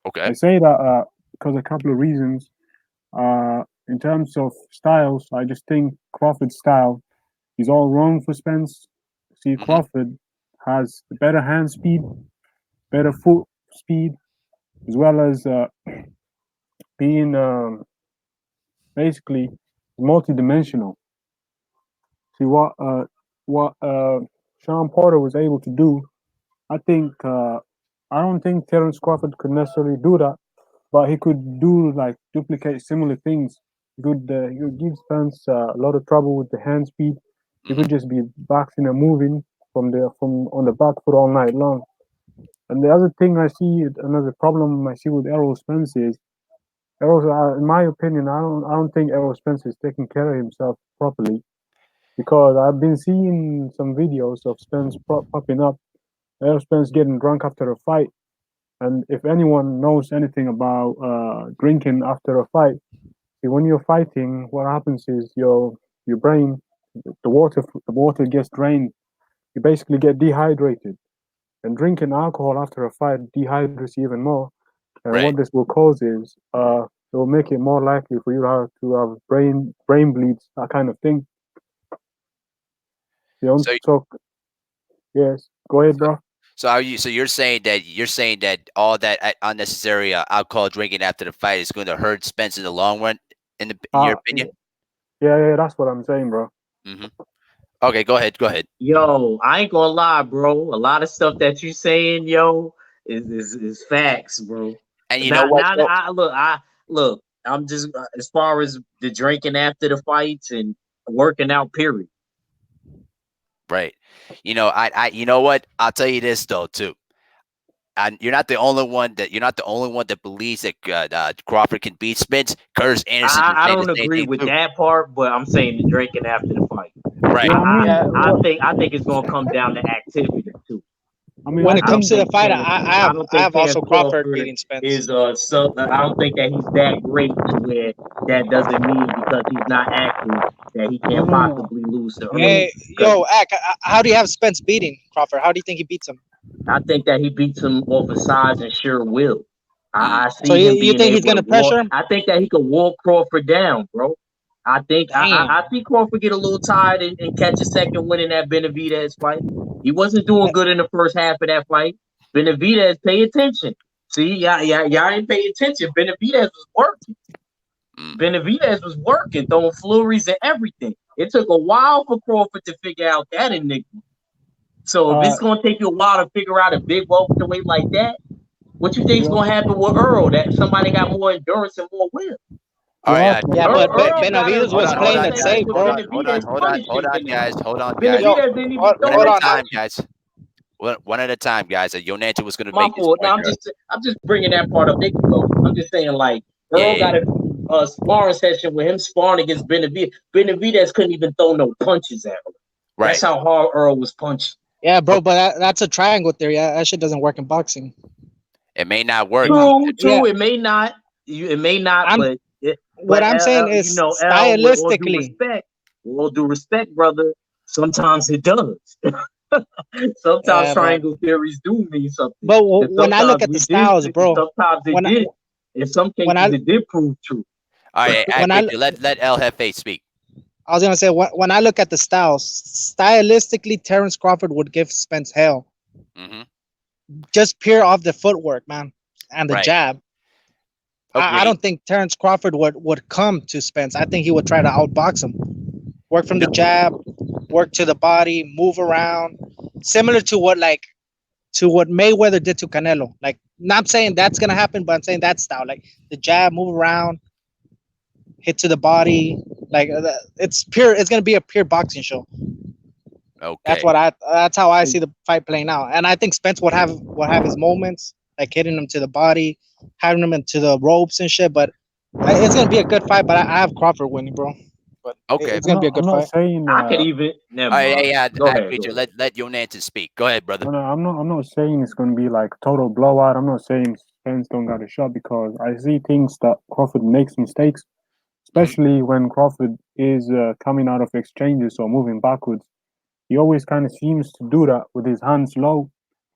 [SPEAKER 1] okay.
[SPEAKER 4] I say that because a couple of reasons. In terms of styles, I just think Crawford's style is all wrong for Spence. See,
[SPEAKER 1] Mhm,
[SPEAKER 4] Crawford has the better hand speed, better foot speed, as well as being basically multi-dimensional. See what Sean Porter was able to do. I think I don't think Terence Crawford could necessarily do that, but he could do like duplicate similar things. He could give Spence a lot of trouble with the hand speed. He
[SPEAKER 1] mhm,
[SPEAKER 4] could just be boxing and moving from on the back foot all night long. And the other thing I see, another problem I see with Errol Spence is Errol. In my opinion, I don't think Errol Spence is taking care of himself properly because I've been seeing some videos of Spence popping up. Errol Spence getting drunk after a fight. And if anyone knows anything about drinking after a fight, see, when you're fighting, what happens is your brain, the water gets drained. You basically get dehydrated, and drinking alcohol after a fight dehydrates you even more. And what
[SPEAKER 1] right.
[SPEAKER 4] this will cause is it will make it more likely for you to have brain bleeds, that kind of thing. You know,
[SPEAKER 1] So
[SPEAKER 4] so yes, go ahead, bro.
[SPEAKER 1] So you're saying that all that unnecessary alcohol drinking after the fight is going to hurt Spence in the long run, in your
[SPEAKER 4] Yeah,
[SPEAKER 1] opinion?
[SPEAKER 4] yeah, that's what I'm saying, bro.
[SPEAKER 1] Hmm. Okay, go ahead. Go ahead.
[SPEAKER 2] Yo, I ain't gonna lie, bro. A lot of stuff that you saying, yo, is facts, bro.
[SPEAKER 1] And you know
[SPEAKER 2] Now,
[SPEAKER 1] what,
[SPEAKER 2] now that
[SPEAKER 1] though?
[SPEAKER 2] I look. I'm just as far as the drinking after the fights and working out. Period.
[SPEAKER 1] Right. You know what? I'll tell you this though too. And you're not the only one that believes that Crawford can beat Spence. Curtis Anderson was
[SPEAKER 2] I
[SPEAKER 1] saying the
[SPEAKER 2] don't
[SPEAKER 1] same
[SPEAKER 2] agree
[SPEAKER 1] thing
[SPEAKER 2] with
[SPEAKER 1] too.
[SPEAKER 2] that part, but I'm saying the drinking after the fight.
[SPEAKER 1] Right.
[SPEAKER 4] Yeah, I
[SPEAKER 2] I
[SPEAKER 4] mean,
[SPEAKER 3] Yeah.
[SPEAKER 2] I think it's gonna come down to activity too.
[SPEAKER 3] When
[SPEAKER 4] I
[SPEAKER 3] it
[SPEAKER 2] I don't
[SPEAKER 3] comes
[SPEAKER 4] think
[SPEAKER 3] to the
[SPEAKER 2] think
[SPEAKER 3] fight,
[SPEAKER 2] Terrence. I don't
[SPEAKER 3] I
[SPEAKER 2] think
[SPEAKER 3] have
[SPEAKER 2] Terrence
[SPEAKER 3] also Crawford
[SPEAKER 2] Crawford
[SPEAKER 3] beating Spence.
[SPEAKER 2] is so. I don't think that he's that great to where that doesn't mean because he's not active that he
[SPEAKER 4] no,
[SPEAKER 2] can't
[SPEAKER 4] no, no.
[SPEAKER 2] possibly lose to
[SPEAKER 4] I mean,
[SPEAKER 2] Earl.
[SPEAKER 3] Hey,
[SPEAKER 2] Because
[SPEAKER 3] yo, Ak, how do you have Spence beating Crawford? How do you think he beats him?
[SPEAKER 2] I think that he beats him off of size and sure will.
[SPEAKER 1] Mm,
[SPEAKER 2] I
[SPEAKER 3] So
[SPEAKER 2] see him
[SPEAKER 3] you
[SPEAKER 2] being
[SPEAKER 3] think he's
[SPEAKER 2] able to
[SPEAKER 3] gonna
[SPEAKER 2] walk.
[SPEAKER 3] pressure him?
[SPEAKER 2] I think that he could walk Crawford down, bro. I
[SPEAKER 3] Damn.
[SPEAKER 2] think Crawford get a little tired and catch a second win in that Benavidez fight. He wasn't doing good in the first half of that fight. Benavidez, pay attention. See, y'all ain't pay attention. Benavidez was working.
[SPEAKER 1] Mm.
[SPEAKER 2] Benavidez was working, throwing flurries and everything. It took a while for Crawford to figure out that enigma. So if
[SPEAKER 4] Uh,
[SPEAKER 2] it's gonna take you a while to figure out a big welterweight like that, what you think's
[SPEAKER 4] you
[SPEAKER 2] gonna happen with Earl? That somebody got more endurance and more will.
[SPEAKER 1] All
[SPEAKER 4] you
[SPEAKER 1] right,
[SPEAKER 4] asked me.
[SPEAKER 3] Yeah, but
[SPEAKER 2] Earl got
[SPEAKER 3] Benavidez
[SPEAKER 2] a
[SPEAKER 1] hold
[SPEAKER 3] was
[SPEAKER 1] on, hold
[SPEAKER 3] playing
[SPEAKER 1] on,
[SPEAKER 3] it
[SPEAKER 1] guys.
[SPEAKER 2] session
[SPEAKER 3] safe,
[SPEAKER 2] with
[SPEAKER 1] Hold
[SPEAKER 3] bro.
[SPEAKER 1] on, hold on,
[SPEAKER 2] Benavidez
[SPEAKER 1] hold on, hold
[SPEAKER 2] punishing
[SPEAKER 1] on, guys.
[SPEAKER 2] Benavidez.
[SPEAKER 1] Hold on, guys.
[SPEAKER 3] Yo,
[SPEAKER 2] Benavidez didn't even
[SPEAKER 3] hold,
[SPEAKER 2] throw
[SPEAKER 1] One at
[SPEAKER 3] hold
[SPEAKER 1] a
[SPEAKER 2] that
[SPEAKER 3] on.
[SPEAKER 2] punch.
[SPEAKER 1] time, guys. One at a time, guys. Yonanta was going to
[SPEAKER 2] My
[SPEAKER 1] make this
[SPEAKER 2] fault. No,
[SPEAKER 1] point, bro.
[SPEAKER 2] I'm just bringing that part up. They can go. I'm just saying, like
[SPEAKER 1] Yeah,
[SPEAKER 2] Earl
[SPEAKER 1] yeah,
[SPEAKER 2] got a sparring session with him sparring against Benavidez. Benavidez couldn't even throw no punches at him. That's
[SPEAKER 1] right.
[SPEAKER 2] how hard Earl was punching.
[SPEAKER 3] Yeah, bro,
[SPEAKER 1] Okay.
[SPEAKER 3] but that's a triangle theory. That shit doesn't work in boxing.
[SPEAKER 1] It may not work.
[SPEAKER 2] True,
[SPEAKER 3] Yeah,
[SPEAKER 2] true. It may not. It may not,
[SPEAKER 3] I'm. What
[SPEAKER 2] but
[SPEAKER 3] I'm saying
[SPEAKER 2] You
[SPEAKER 3] is
[SPEAKER 2] know, L.
[SPEAKER 3] stylistically.
[SPEAKER 2] With all due respect, brother. Sometimes it does. Sometimes
[SPEAKER 3] Yeah, but
[SPEAKER 2] triangle theories do mean something, and
[SPEAKER 3] when I look
[SPEAKER 2] sometimes
[SPEAKER 3] at the
[SPEAKER 2] we did.
[SPEAKER 3] styles, bro,
[SPEAKER 2] Sometimes it
[SPEAKER 3] when I
[SPEAKER 2] did. In some
[SPEAKER 3] when
[SPEAKER 2] cases,
[SPEAKER 3] I
[SPEAKER 2] it did prove true.
[SPEAKER 1] All right,
[SPEAKER 3] when
[SPEAKER 1] act
[SPEAKER 3] I
[SPEAKER 1] Richard. Let El Jefe speak.
[SPEAKER 3] I was gonna say when I look at the styles, stylistically, Terrence Crawford would give Spence hell
[SPEAKER 1] Hmm.
[SPEAKER 3] just pure off the footwork, man, and the
[SPEAKER 1] Right.
[SPEAKER 3] jab. I
[SPEAKER 1] Agreed.
[SPEAKER 3] don't think Terrence Crawford would come to Spence. I think he would try to outbox him, work from
[SPEAKER 1] No.
[SPEAKER 3] the jab, work to the body, move around, similar to what Mayweather did to Canelo. Like, not saying that's gonna happen, but I'm saying that style, like the jab, move around, hit to the body. Like it's pure. It's gonna be a pure boxing show. That's
[SPEAKER 1] Okay.
[SPEAKER 3] what I. That's how I see the fight playing out. And I think Spence would have his moments, like hitting him to the body, having him into the ropes and shit. But it's gonna be a good fight. But I have Crawford winning, bro. But
[SPEAKER 1] Okay.
[SPEAKER 3] it's gonna be a
[SPEAKER 4] I'm
[SPEAKER 3] good
[SPEAKER 4] not
[SPEAKER 3] fight.
[SPEAKER 4] saying
[SPEAKER 2] I could even never
[SPEAKER 1] All right.
[SPEAKER 2] mind.
[SPEAKER 1] Yeah, yeah.
[SPEAKER 2] Go
[SPEAKER 1] Act
[SPEAKER 2] ahead, go
[SPEAKER 1] Richard.
[SPEAKER 2] ahead.
[SPEAKER 1] Let Yonanta speak. Go ahead, brother.
[SPEAKER 4] no, no, I'm not saying it's going to be like total blowout. I'm not saying Spence don't got a shot because I see things that Crawford makes mistakes,
[SPEAKER 1] Hmm.
[SPEAKER 4] especially when Crawford is coming out of exchanges or moving backwards. He always kind of seems to do that with his hands low.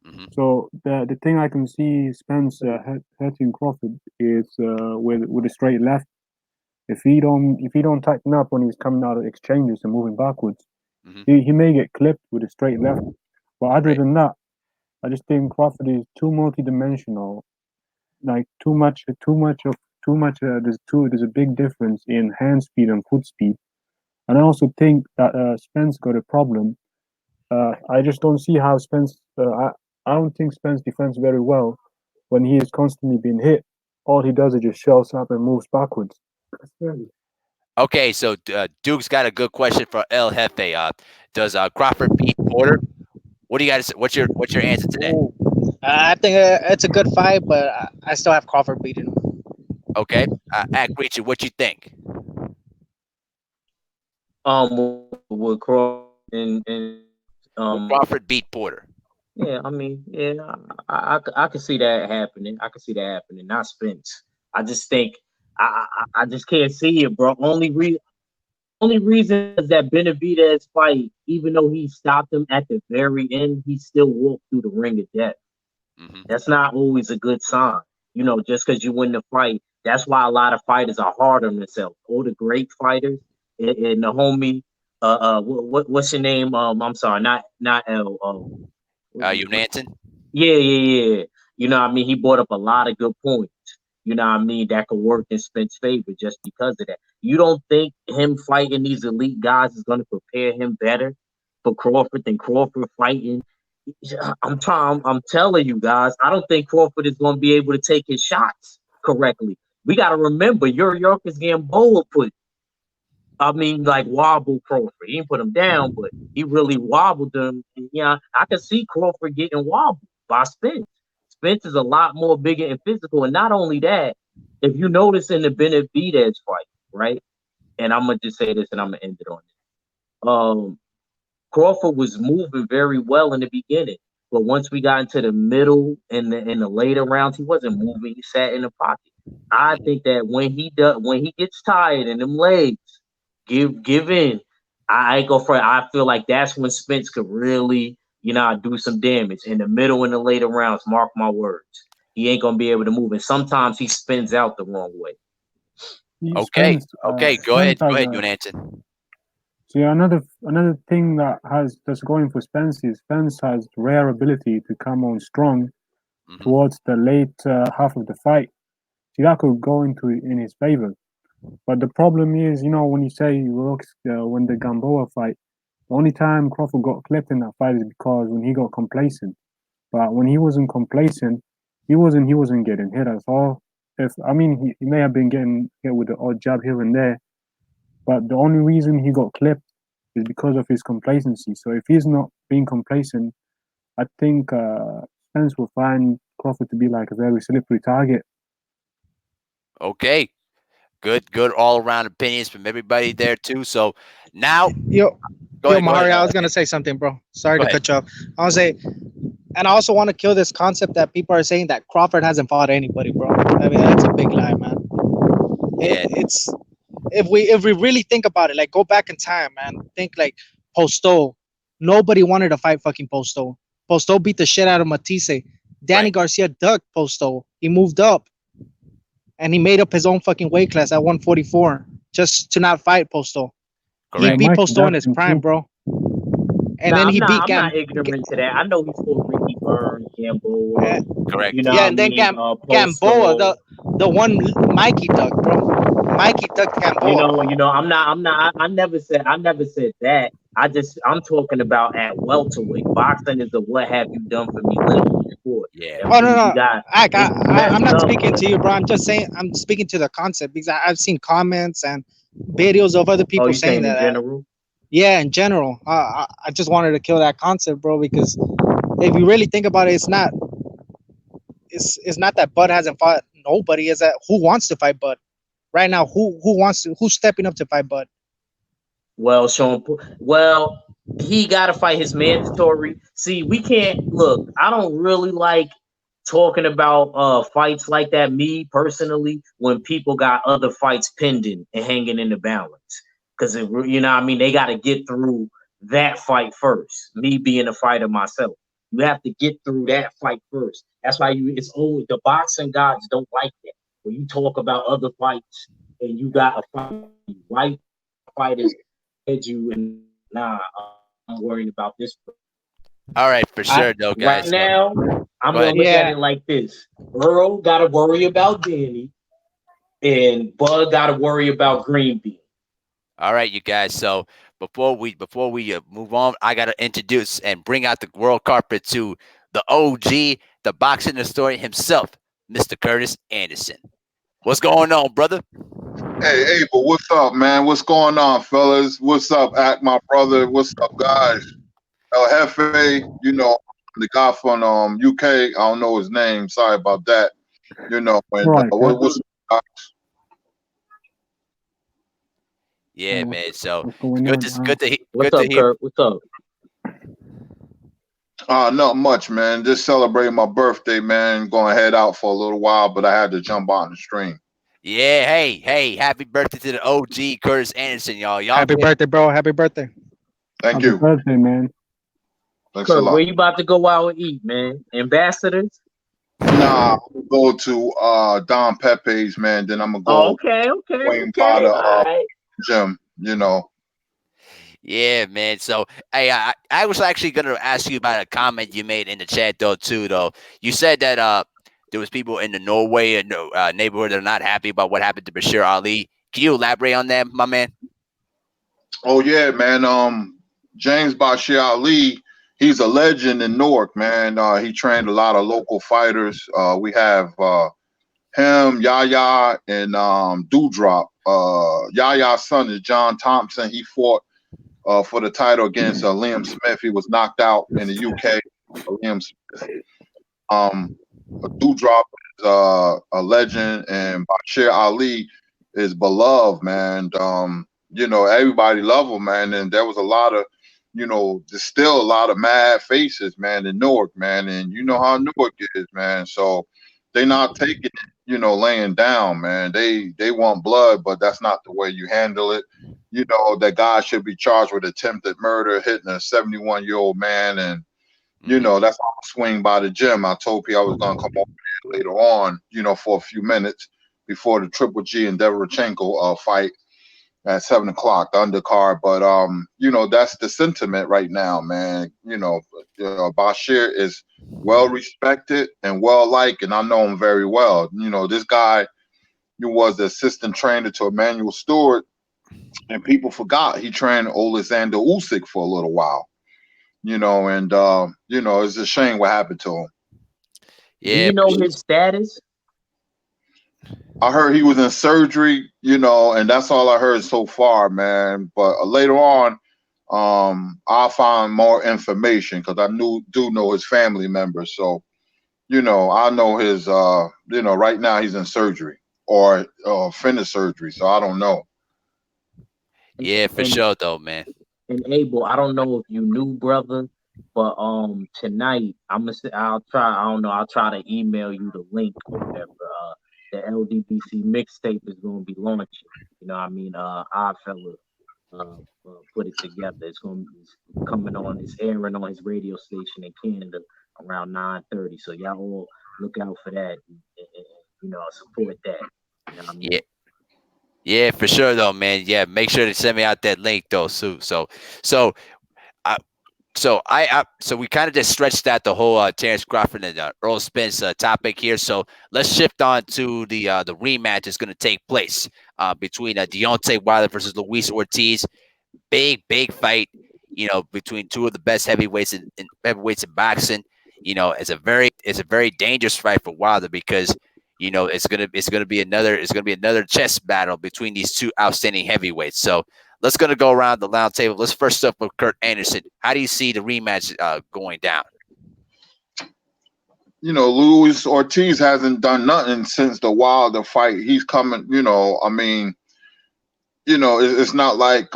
[SPEAKER 1] Hmm.
[SPEAKER 4] So the thing I can see Spence hurting Crawford is with a straight left. If he don't tighten up when he's coming out of exchanges and moving backwards,
[SPEAKER 1] Hmm.
[SPEAKER 4] he may get clipped with a straight left. But other
[SPEAKER 1] Right.
[SPEAKER 4] than that, I just think Crawford is too multi-dimensional. Like too much. There's a big difference in hand speed and foot speed. And I also think that Spence got a problem. I just don't see how Spence. I don't think Spence defends very well when he is constantly being hit. All he does is just shells up and moves backwards.
[SPEAKER 1] Okay. So Duke's got a good question for El Jefe. Does Crawford beat Porter? What do you guys? What's your answer to that?
[SPEAKER 3] Ooh. I think it's a good fight, but I still have Crawford beating him.
[SPEAKER 1] Okay. Act Richard. What you think?
[SPEAKER 2] With Crawford
[SPEAKER 1] Will
[SPEAKER 2] um,
[SPEAKER 1] Crawford beat Porter?
[SPEAKER 2] yeah, I mean, yeah, I can see that happening. I can see that happening. Not Spence. I just think I just can't see it, bro. Only reason is that Benavidez fight, even though he stopped him at the very end, he still walked through the ring of death.
[SPEAKER 1] Hmm.
[SPEAKER 2] That's not always a good sign. You know, just because you win the fight, that's why a lot of fighters are hard on themselves. All the great fighters and the homie, what's your name? I'm sorry, not L.
[SPEAKER 1] Yonanton.
[SPEAKER 2] Yeah, yeah, yeah. You know what I mean? He brought up a lot of good points. You know what I mean? That could work in Spence's favor just because of that. You don't think him fighting these elite guys is going to prepare him better for Crawford than Crawford fighting? I'm telling you guys, I don't think Crawford is going to be able to take his shots correctly. We got to remember, your Yorkers Gamboa put, I mean, like wobble Crawford. He didn't put him down, but he really wobbled him. And, yeah, I can see Crawford getting wobbled by Spence. Spence is a lot more bigger and physical. And not only that, if you notice in the Benavidez fight, right? And I'm gonna just say this, and I'm gonna end it on it. Crawford was moving very well in the beginning, but once we got into the middle and the later rounds, he wasn't moving. He sat in the pocket. I
[SPEAKER 1] Hmm.
[SPEAKER 2] think that when he gets tired and them legs give in, I ain't go for it. I feel like that's when Spence could really, do some damage in the middle and the later rounds. Mark my words. He ain't gonna be able to move, and sometimes he spins out the wrong way.
[SPEAKER 1] Okay.
[SPEAKER 4] Spence,
[SPEAKER 1] Okay. Go
[SPEAKER 4] Spence
[SPEAKER 1] ahead. Go
[SPEAKER 4] has
[SPEAKER 1] ahead,
[SPEAKER 4] a
[SPEAKER 1] Yonanton.
[SPEAKER 4] see another thing that's going for Spence is Spence has rare ability to come on strong
[SPEAKER 1] Hmm.
[SPEAKER 4] towards the late half of the fight. See, that could go into in his favor. But the problem is, when you say looks when the Gamboa fight, the only time Crawford got clipped in that fight is because when he got complacent. But when he wasn't complacent, he wasn't getting hit at all. If I mean, he may have been getting hit with the odd jab here and there, but the only reason he got clipped is because of his complacency. So if he's not being complacent, I think Spence will find Crawford to be like a very slippery target.
[SPEAKER 1] Okay, good all around opinions from everybody there too. So now,
[SPEAKER 3] Yo,
[SPEAKER 1] go
[SPEAKER 3] yo,
[SPEAKER 1] ahead, go ahead,
[SPEAKER 3] Mahari, I was
[SPEAKER 1] Alex.
[SPEAKER 3] gonna say something, bro. Sorry
[SPEAKER 1] Go
[SPEAKER 3] to
[SPEAKER 1] ahead.
[SPEAKER 3] cut you off. I was say, and I also want to kill this concept that people are saying that Crawford hasn't fought anybody, bro. I mean, that's a big lie, man.
[SPEAKER 1] Yeah,
[SPEAKER 3] It's if we really think about it, like go back in time, man. Think like Posto. Nobody wanted to fight fucking Posto. Posto beat the shit out of Matisse. Danny
[SPEAKER 1] right,
[SPEAKER 3] Garcia ducked Posto. He moved up and he made up his own fucking weight class at 144 just to not fight Posto. He
[SPEAKER 4] Yeah,
[SPEAKER 1] correct,
[SPEAKER 3] beat
[SPEAKER 4] Mikey
[SPEAKER 3] Posto in his
[SPEAKER 4] Jackson
[SPEAKER 3] prime,
[SPEAKER 4] too.
[SPEAKER 3] bro. And
[SPEAKER 2] Nah,
[SPEAKER 3] then
[SPEAKER 2] I'm
[SPEAKER 3] he
[SPEAKER 2] not.
[SPEAKER 3] beat
[SPEAKER 2] I'm not
[SPEAKER 3] Gam.
[SPEAKER 2] ignorant to that. I know he fought Ricky Burns, Gamboa. You
[SPEAKER 1] correct.
[SPEAKER 2] know
[SPEAKER 3] Yeah,
[SPEAKER 2] what I
[SPEAKER 3] and then
[SPEAKER 2] mean?
[SPEAKER 3] Gamboa,
[SPEAKER 2] Posto.
[SPEAKER 3] the one Mikey ducked, bro. Mikey ducked Gamboa.
[SPEAKER 2] I'm not. I'm not. I never said. I never said that. I'm talking about at welterweight. Boxing is a what have you done for me limited sport.
[SPEAKER 1] Yeah,
[SPEAKER 2] That
[SPEAKER 3] Oh no
[SPEAKER 2] means you
[SPEAKER 3] no,
[SPEAKER 2] got.
[SPEAKER 3] I'm
[SPEAKER 2] It's
[SPEAKER 3] not
[SPEAKER 2] messed up.
[SPEAKER 3] speaking to you, bro. I'm just saying I'm speaking to the concept because I've seen comments and videos of other
[SPEAKER 2] Oh,
[SPEAKER 3] people
[SPEAKER 2] you
[SPEAKER 3] saying
[SPEAKER 2] saying in
[SPEAKER 3] that.
[SPEAKER 2] general?
[SPEAKER 3] Yeah, in general, I just wanted to kill that concept, bro. Because if you really think about it, it's not that Bud hasn't fought nobody. Is that who wants to fight Bud right now? Who's stepping up to fight Bud?
[SPEAKER 2] Well, Well, he got to fight his mandatory. See, we can't look. I don't really like talking about fights like that. Me personally, when people got other fights pending and hanging in the balance, because you know, what I mean, they got to get through that fight first. Me being a fighter myself, you have to get through that fight first. That's why it's always the boxing gods don't like that. When you talk about other fights and you got a fight right, fighters you and nah, I'm worried about this.
[SPEAKER 1] all right, for
[SPEAKER 3] I
[SPEAKER 1] sure though,
[SPEAKER 2] Right
[SPEAKER 1] guys. So
[SPEAKER 2] now, I'm
[SPEAKER 1] go
[SPEAKER 2] gonna
[SPEAKER 1] ahead.
[SPEAKER 2] look at
[SPEAKER 3] Yeah,
[SPEAKER 2] it like this: Earl got to worry about Danny, and Bud got to worry about Green Bean.
[SPEAKER 1] All right, you guys. So before we move on, I gotta introduce and bring out the world carpet to the OG, the boxing historian himself, Mr. Curtis Anderson. What's going on, brother?
[SPEAKER 5] Hey, Abel, what's up, man? What's going on, fellas? What's up, Act, my brother? What's up, guys? El Jefe, the guy from UK. I don't know his name. Sorry about that. And
[SPEAKER 4] Right, Cat.
[SPEAKER 5] what's
[SPEAKER 1] Yeah,
[SPEAKER 4] What's
[SPEAKER 1] man. So
[SPEAKER 4] what's
[SPEAKER 1] it's
[SPEAKER 4] going
[SPEAKER 1] good
[SPEAKER 4] on?
[SPEAKER 1] to good to
[SPEAKER 2] What's
[SPEAKER 1] good to
[SPEAKER 2] up,
[SPEAKER 1] hear.
[SPEAKER 2] Kurt? What's up?
[SPEAKER 5] not much, man. Just celebrating my birthday, man. Going to head out for a little while, but I had to jump on the stream.
[SPEAKER 1] Yeah, hey, happy birthday to the OG Curtis Anderson, y'all. Y'all
[SPEAKER 3] happy
[SPEAKER 1] get
[SPEAKER 3] birthday, bro. Happy birthday.
[SPEAKER 5] Thank
[SPEAKER 4] Happy
[SPEAKER 5] you.
[SPEAKER 4] birthday, man.
[SPEAKER 5] Thanks a
[SPEAKER 2] Kurt, where
[SPEAKER 5] lot.
[SPEAKER 2] you about to go out and eat, man? Ambassadors?
[SPEAKER 5] Nah, I'm gonna go to Don Pepe's, man. Then I'm gonna
[SPEAKER 2] Oh,
[SPEAKER 5] go swing by
[SPEAKER 2] okay.
[SPEAKER 5] the
[SPEAKER 2] All right.
[SPEAKER 5] gym.
[SPEAKER 1] Yeah, man. So, hey, I was actually gonna ask you about a comment you made in the chat though, too. Though you said that there was people in the Norway neighborhood that are not happy about what happened to Bashir Ali. Can you elaborate on that, my man?
[SPEAKER 5] Oh yeah, man. James Bashir Ali, he's a legend in Newark, man. He trained a lot of local fighters. We have him, Yaya, and Dewdrop. Yaya's son is John Thompson. He fought for the title against Liam Smith. He was knocked out in the UK. Liam Smith. Um, Dewdrop is a legend, and Bashir Ali is beloved, man. Everybody love him, man. And there was a lot of, there's still a lot of mad faces, man, in Newark, man. And you know how Newark is, man. So they not taking it, laying down, man. They want blood, but that's not the way you handle it. That guy should be charged with attempted murder, hitting a 71-year-old man, and
[SPEAKER 1] Hmm.
[SPEAKER 5] that's why I swing by the gym. I told people I was gonna come over here later on, for a few minutes before the Triple G and Deverchenko fight. at 7 o'clock, the undercard. But that's the sentiment right now, man. Bashir is well respected and well liked, and I know him very well. This guy who was the assistant trainer to Emmanuel Stewart, and people forgot he trained Alexander Usyk for a little while. And it's a shame what happened to him.
[SPEAKER 2] Do
[SPEAKER 1] Yeah,
[SPEAKER 2] you know his status?
[SPEAKER 5] I heard he was in surgery, and that's all I heard so far, man. But later on, I'll find more information because I do know his family members. So, I know his, right now he's in surgery or finished surgery. So I don't know.
[SPEAKER 2] And
[SPEAKER 1] yeah, for
[SPEAKER 2] and,
[SPEAKER 1] sure though, man.
[SPEAKER 2] and Abel, I don't know if you knew, brother, but tonight I'll try. I don't know. I'll try to email you the link or whatever. The LDBC mixtape is going to be launching. You know, what I mean, Odd Fella put it together. It's coming on. It's airing on his radio station in Canada around 9:30. So y'all all look out for that. And, support that. You know what I
[SPEAKER 1] Yeah,
[SPEAKER 2] mean?
[SPEAKER 1] yeah, for sure though, man. Yeah, make sure to send me out that link though, Sue. So, I, so we kind of just stretched out the whole Terrence Crawford and Earl Spence topic here. So let's shift on to the rematch that's going to take place between Deontay Wilder versus Luis Ortiz. Big fight, between two of the best heavyweights in boxing. It's a very dangerous fight for Wilder because it's gonna be another chess battle between these two outstanding heavyweights. So let's gonna go around the round table. Let's first up with Kurt Anderson. How do you see the rematch going down?
[SPEAKER 5] Luis Ortiz hasn't done nothing since the Wilder fight. He's coming, I mean, it's not like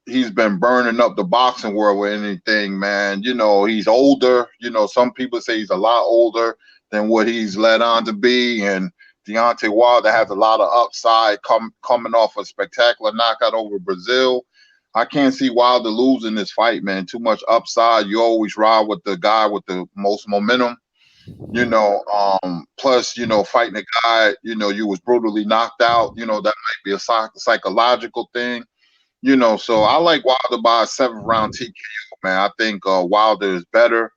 [SPEAKER 5] he's been burning up the boxing world with anything, man. He's older. Some people say he's a lot older than what he's led on to be. And Deontay Wilder has a lot of upside coming off a spectacular knockout over Brazil. I can't see Wilder losing this fight, man. Too much upside. You always ride with the guy with the most momentum. Plus, fighting a guy, you was brutally knocked out, that might be a psychological thing, so I like Wilder by a 7th round TKO, man. I think Wilder is better,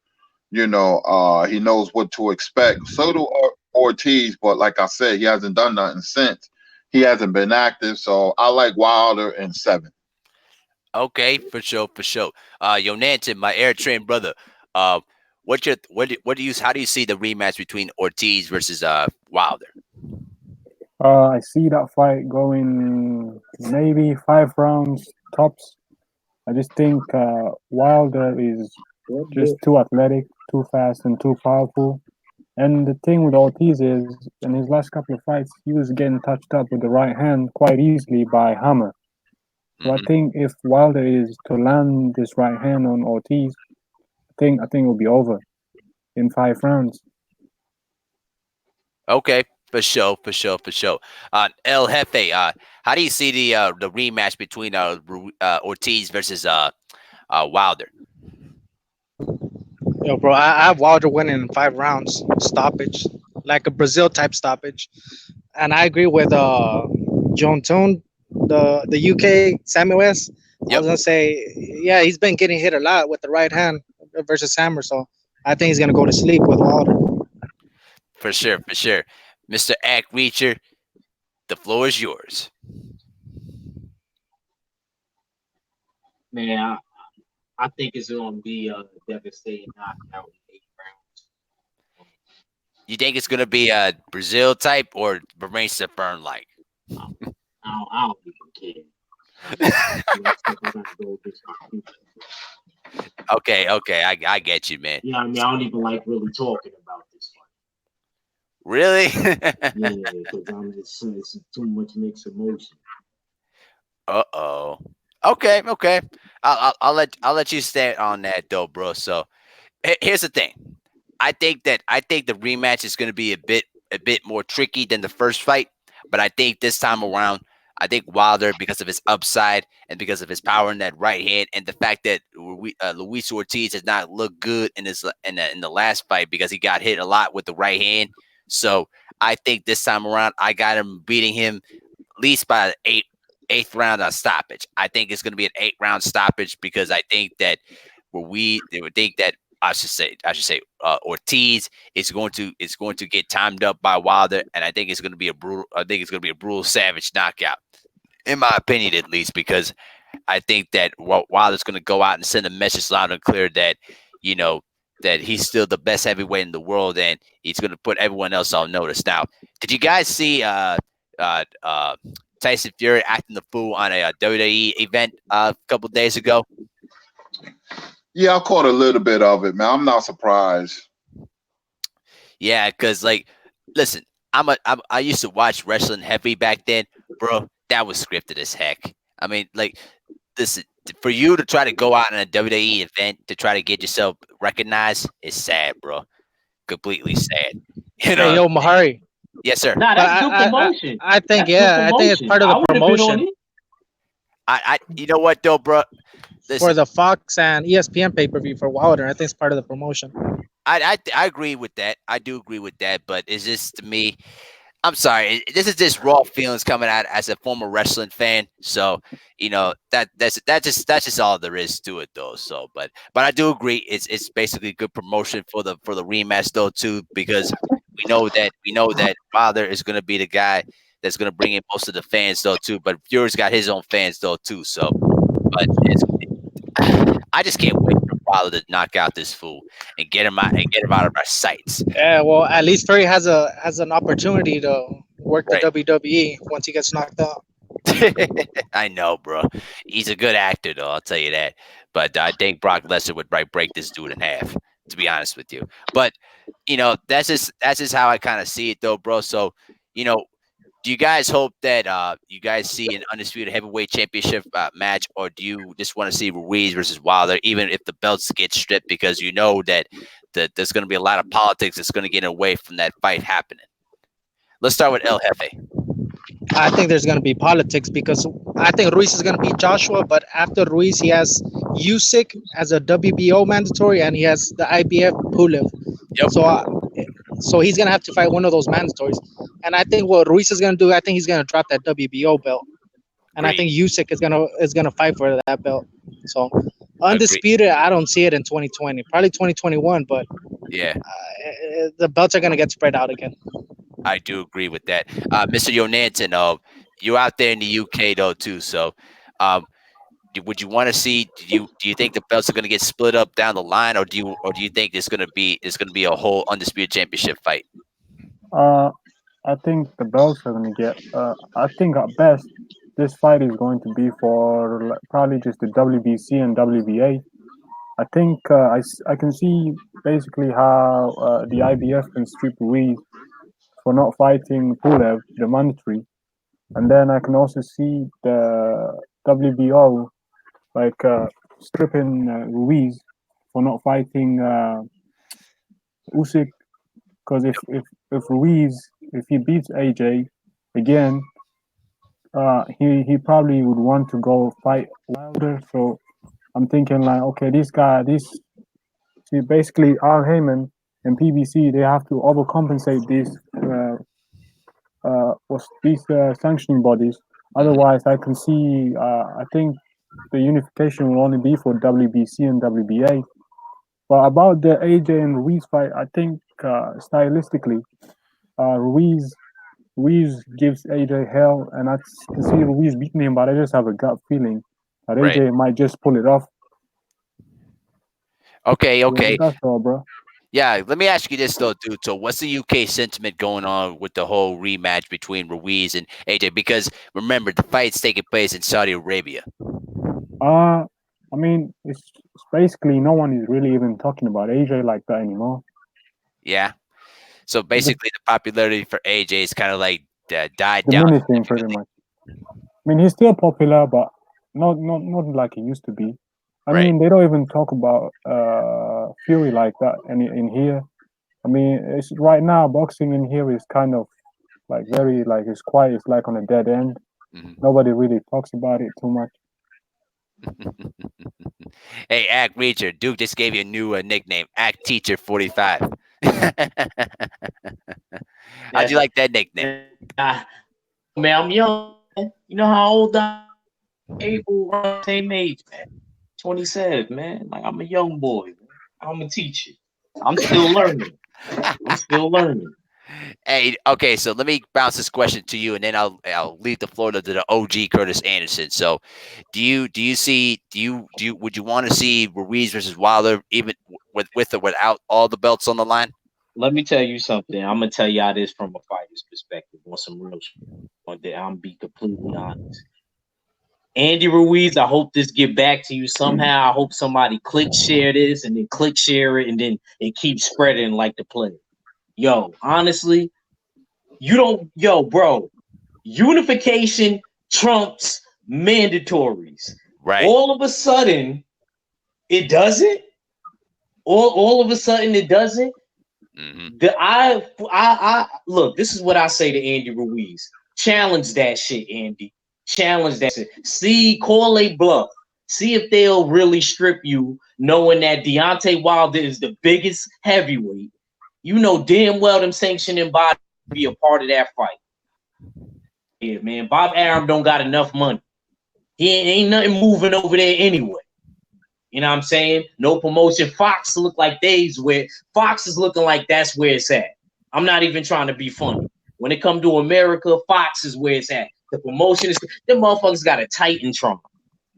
[SPEAKER 5] he knows what to expect. So do Ortiz, but like I said, he hasn't done nothing since. He hasn't been active, so I like Wilder in 7.
[SPEAKER 1] Okay, for sure, for sure. Nanton, my air train brother. Uh, how do you see the rematch between Ortiz versus Wilder?
[SPEAKER 4] I see that fight going maybe 5 rounds tops. I just think Wilder is just too athletic, too fast, and too powerful. And the thing with Ortiz is, in his last couple of fights, he was getting touched up with the right hand quite easily by Hammer. So I
[SPEAKER 1] Hmm.
[SPEAKER 4] think if Wilder is to land this right hand on Ortiz, I think it will be over in 5 rounds.
[SPEAKER 1] Okay, for sure, for sure, for sure. El Jefe, how do you see the rematch between Ortiz versus Wilder?
[SPEAKER 3] Yo, bro, I have Wilder winning in 5 rounds, stoppage, like a Brazil type stoppage. And I agree with John Tone, the UK Sammy West. I was
[SPEAKER 1] Yep,
[SPEAKER 3] gonna say, yeah, he's been getting hit a lot with the right hand versus Hammer, so I think he's gonna go to sleep with Wilder.
[SPEAKER 1] for sure, for sure. Mr. Ack Reacher, the floor is yours.
[SPEAKER 2] Man, I think it's going to be a devastating knockout in 8 rounds.
[SPEAKER 1] You think it's gonna be a Brazil type or Barista Fern like?
[SPEAKER 2] I don't even care. I mean, I got to go against my future.
[SPEAKER 1] Okay, okay, I get you, man.
[SPEAKER 2] You know what I mean? I don't even like really talking about this one.
[SPEAKER 1] Really?
[SPEAKER 2] Yeah, because it's too much mixed emotion.
[SPEAKER 1] Uh-oh. Okay, okay. I'll let you stand on that though, bro. So here's the thing. I think the rematch is going to be a bit more tricky than the first fight, but I think this time around, I think Wilder, because of his upside and because of his power in that right hand, and the fact that Luis Ortiz has not looked good in the last fight because he got hit a lot with the right hand. So I think this time around, I got him beating him at least by eighth round on stoppage. I think it's going to be an 8 round stoppage because I think that they would think that Ortiz is going to get timed up by Wilder, and I think it's going to be a brutal. I think it's going to be a brutal, savage knockout, in my opinion, at least, because I think that Wilder's going to go out and send a message loud and clear that you know that he's still the best heavyweight in the world, and he's going to put everyone else on notice. Now, did you guys see uh, uh, Tyson Fury acting the fool on a WWE event a couple days ago?
[SPEAKER 5] Yeah, I caught a little bit of it, man. I'm not surprised.
[SPEAKER 1] Yeah, because listen, I used to watch wrestling heavy back then, bro. That was scripted as heck. I mean, listen, for you to try to go out in a WWE event to try to get yourself recognized is sad, bro. Completely sad. You
[SPEAKER 3] Hey,
[SPEAKER 1] know?
[SPEAKER 3] yo, Mahari.
[SPEAKER 1] Yes, sir.
[SPEAKER 2] Nah,
[SPEAKER 3] But
[SPEAKER 2] that's good promotion.
[SPEAKER 3] I think,
[SPEAKER 2] That's good
[SPEAKER 3] yeah, I think it's
[SPEAKER 2] promotion.
[SPEAKER 3] part of
[SPEAKER 2] I
[SPEAKER 3] the
[SPEAKER 2] would have been on
[SPEAKER 3] promotion
[SPEAKER 2] it.
[SPEAKER 1] You know what though, bro?
[SPEAKER 3] for
[SPEAKER 1] Listen,
[SPEAKER 3] the Fox and ESPN pay per view for Wilder. I think it's part of the promotion.
[SPEAKER 1] I agree with that. I do agree with that, but it's just to me. I'm sorry. This is just raw feelings coming out as a former wrestling fan. So that's just all there is to it, though. So, but I do agree. It's basically good promotion for the rematch, though, too, because we know that Wilder is going to be the guy that's going to bring in most of the fans, though, too. But Fury's got his own fans, though, too. So, but I just can't wait for Wilder to knock out this fool and get him out of our sights.
[SPEAKER 3] Yeah, well, at least Fury has an opportunity to work the
[SPEAKER 1] Right.
[SPEAKER 3] WWE once he gets knocked out.
[SPEAKER 1] I know, bro. He's a good actor, though. I'll tell you that. But I think Brock Lesnar would break this dude in half. To be honest with you, but that's just how I kind of see it, though, bro. So, you know, do you guys hope that you guys see an undisputed heavyweight championship match, or do you just want to see Ruiz versus Wilder, even if the belts get stripped, because you know that there's going to be a lot of politics that's going to get away from that fight happening? Let's start with El Jefe.
[SPEAKER 3] I think there's going to be politics because I think Ruiz is going to beat Joshua, but after Ruiz, he has Usyk as a WBO mandatory, and he has the IBF Pulev.
[SPEAKER 1] Yep.
[SPEAKER 3] So he's going to have to fight one of those mandatories. And I think what Ruiz is going to do, I think he's going to drop that WBO belt, and I think Usyk is gonna fight for that belt. So undisputed, I don't see it in 2020, probably 2021, but
[SPEAKER 1] Yeah,
[SPEAKER 3] the belts are gonna get spread out again.
[SPEAKER 1] I do agree with that. Mr. Yonanton, you're out there in the UK though too. So, would you want to see? Do you think the belts are going to get split up down the line, or do you think it's going to be a whole undisputed championship fight?
[SPEAKER 4] Uh, I think the belts are gonna get. I think at best this fight is going to be for probably just the WBC and WBA. I think I can see basically how the IBF can strip Ruiz for not fighting Pulev, the mandatory, and then I can also see the WBO like stripping Ruiz for not fighting Usyk. Because if Ruiz if he beats AJ again, he probably would want to go fight Wilder. So I'm thinking like, okay, this see basically Al Heyman and PBC they have to overcompensate these sanctioning bodies. Otherwise, I can see I think the unification will only be for WBC and WBA. But about the AJ and Ruiz fight, I think stylistically, Ruiz gives AJ hell, and I can see Ruiz beating him. But I just have a gut feeling that
[SPEAKER 1] Right.
[SPEAKER 4] AJ might just pull it off.
[SPEAKER 1] Okay.
[SPEAKER 4] Yeah, that's all, bro.
[SPEAKER 1] Yeah, let me ask you this though, dude. So, what's the UK sentiment going on with the whole rematch between Ruiz and AJ? Because remember, the fight's taking place in Saudi Arabia.
[SPEAKER 4] I mean, it's basically no one is really even talking about AJ like that anymore.
[SPEAKER 1] Yeah. So basically, the popularity for AJ is kind of like died down.
[SPEAKER 4] Diminishing pretty much. I mean, he's still popular, but not like he used to be. I
[SPEAKER 1] Right.
[SPEAKER 4] mean, they don't even talk about Fury like that in here. I mean, it's right now boxing in here is kind of like very like it's quiet. It's like on a dead end.
[SPEAKER 1] Mhm.
[SPEAKER 4] Nobody really talks about it too much.
[SPEAKER 1] Hey, Act Reacher, Duke just gave you a new nickname, Act Teacher 45. How'd you like that nickname?
[SPEAKER 2] Nah, man, I'm young. You know how old I am? Able around the same age, man. 27, man. Like I'm a young boy, man. I'm a teacher. I'm still learning. I'm still learning.
[SPEAKER 1] Hey, okay, so let me bounce this question to you, and then I'll leave the floor to the OG Curtis Anderson. So, do you would you want to see Ruiz versus Wilder even with or without all the belts on the line?
[SPEAKER 2] Let me tell you something. I'm gonna tell y'all this from a fighter's perspective on some real shit. I'm be completely honest. Andy Ruiz, I hope this get back to you somehow. I hope somebody click share this and then click share it and then it keeps spreading like the plague. Yo, honestly, you don't, yo, bro, unification trumps mandatories.
[SPEAKER 1] Right.
[SPEAKER 2] All of a sudden, it doesn't. All of a sudden, it doesn't.
[SPEAKER 1] Hmm.
[SPEAKER 2] I look. This is what I say to Andy Ruiz. Challenge that shit, Andy. Challenge that shit. See, call a bluff. See if they'll really strip you, knowing that Deontay Wilder is the biggest heavyweight. You know damn well them sanctioning bodies be a part of that fight. Yeah, man. Bob Arum don't got enough money. He ain't nothing moving over there anyway. You know what I'm saying? No promotion. Fox look like they's where Fox is looking like that's where it's at. I'm not even trying to be funny. When it come to America, Fox is where it's at. The promotion is them motherfuckers got a Titantron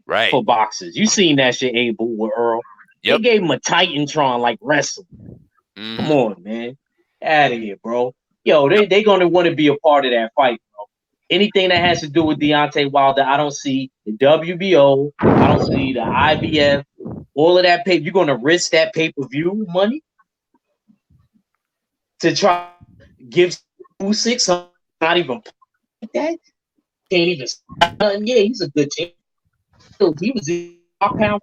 [SPEAKER 1] Right.
[SPEAKER 2] for boxers. You seen that shit, Abel with Earl. They
[SPEAKER 1] Yep.
[SPEAKER 2] gave him a Titantron like wrestling. Come
[SPEAKER 1] Hmm.
[SPEAKER 2] on, man. Out of here, bro. Yo, they gonna want to be a part of that fight, bro. Anything that has to do with Deontay Wilder, I don't see the WBO, I don't see the IBF, all of that pay. You're gonna risk that pay-per-view money to try to give 600, not even like that. Can't even nothing. Yeah, he's a good champ. He was in top pound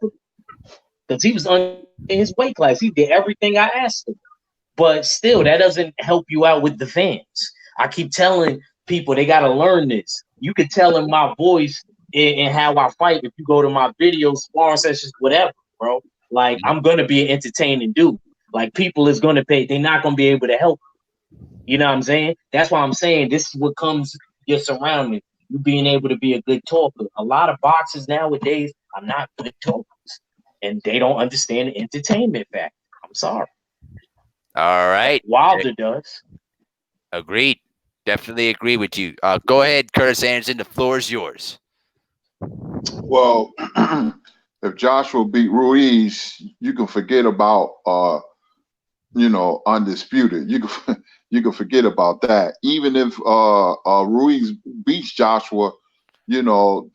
[SPEAKER 2] because he was in his weight class. He did everything I asked him. But still, that doesn't help you out with the fans. I keep telling people they got to learn this. You can tell in my voice and how I fight if you go to my videos, sparring sessions, whatever, bro. Like, I'm going to be an entertaining dude. Like, people is going to pay. They're not going to be able to help. You know what I'm saying? That's why I'm saying this is what comes your surrounding. You being able to be a good talker. A lot of boxers nowadays are not good talkers. And they don't understand the entertainment factor. I'm sorry.
[SPEAKER 1] All right.
[SPEAKER 2] Wilder does.
[SPEAKER 1] Agreed. Definitely agree with you. Go ahead, Curtis Anderson. The floor is yours.
[SPEAKER 5] Well, if Joshua beat Ruiz, you can forget about undisputed. You can you can forget about that. Even if Ruiz beats Joshua, you know,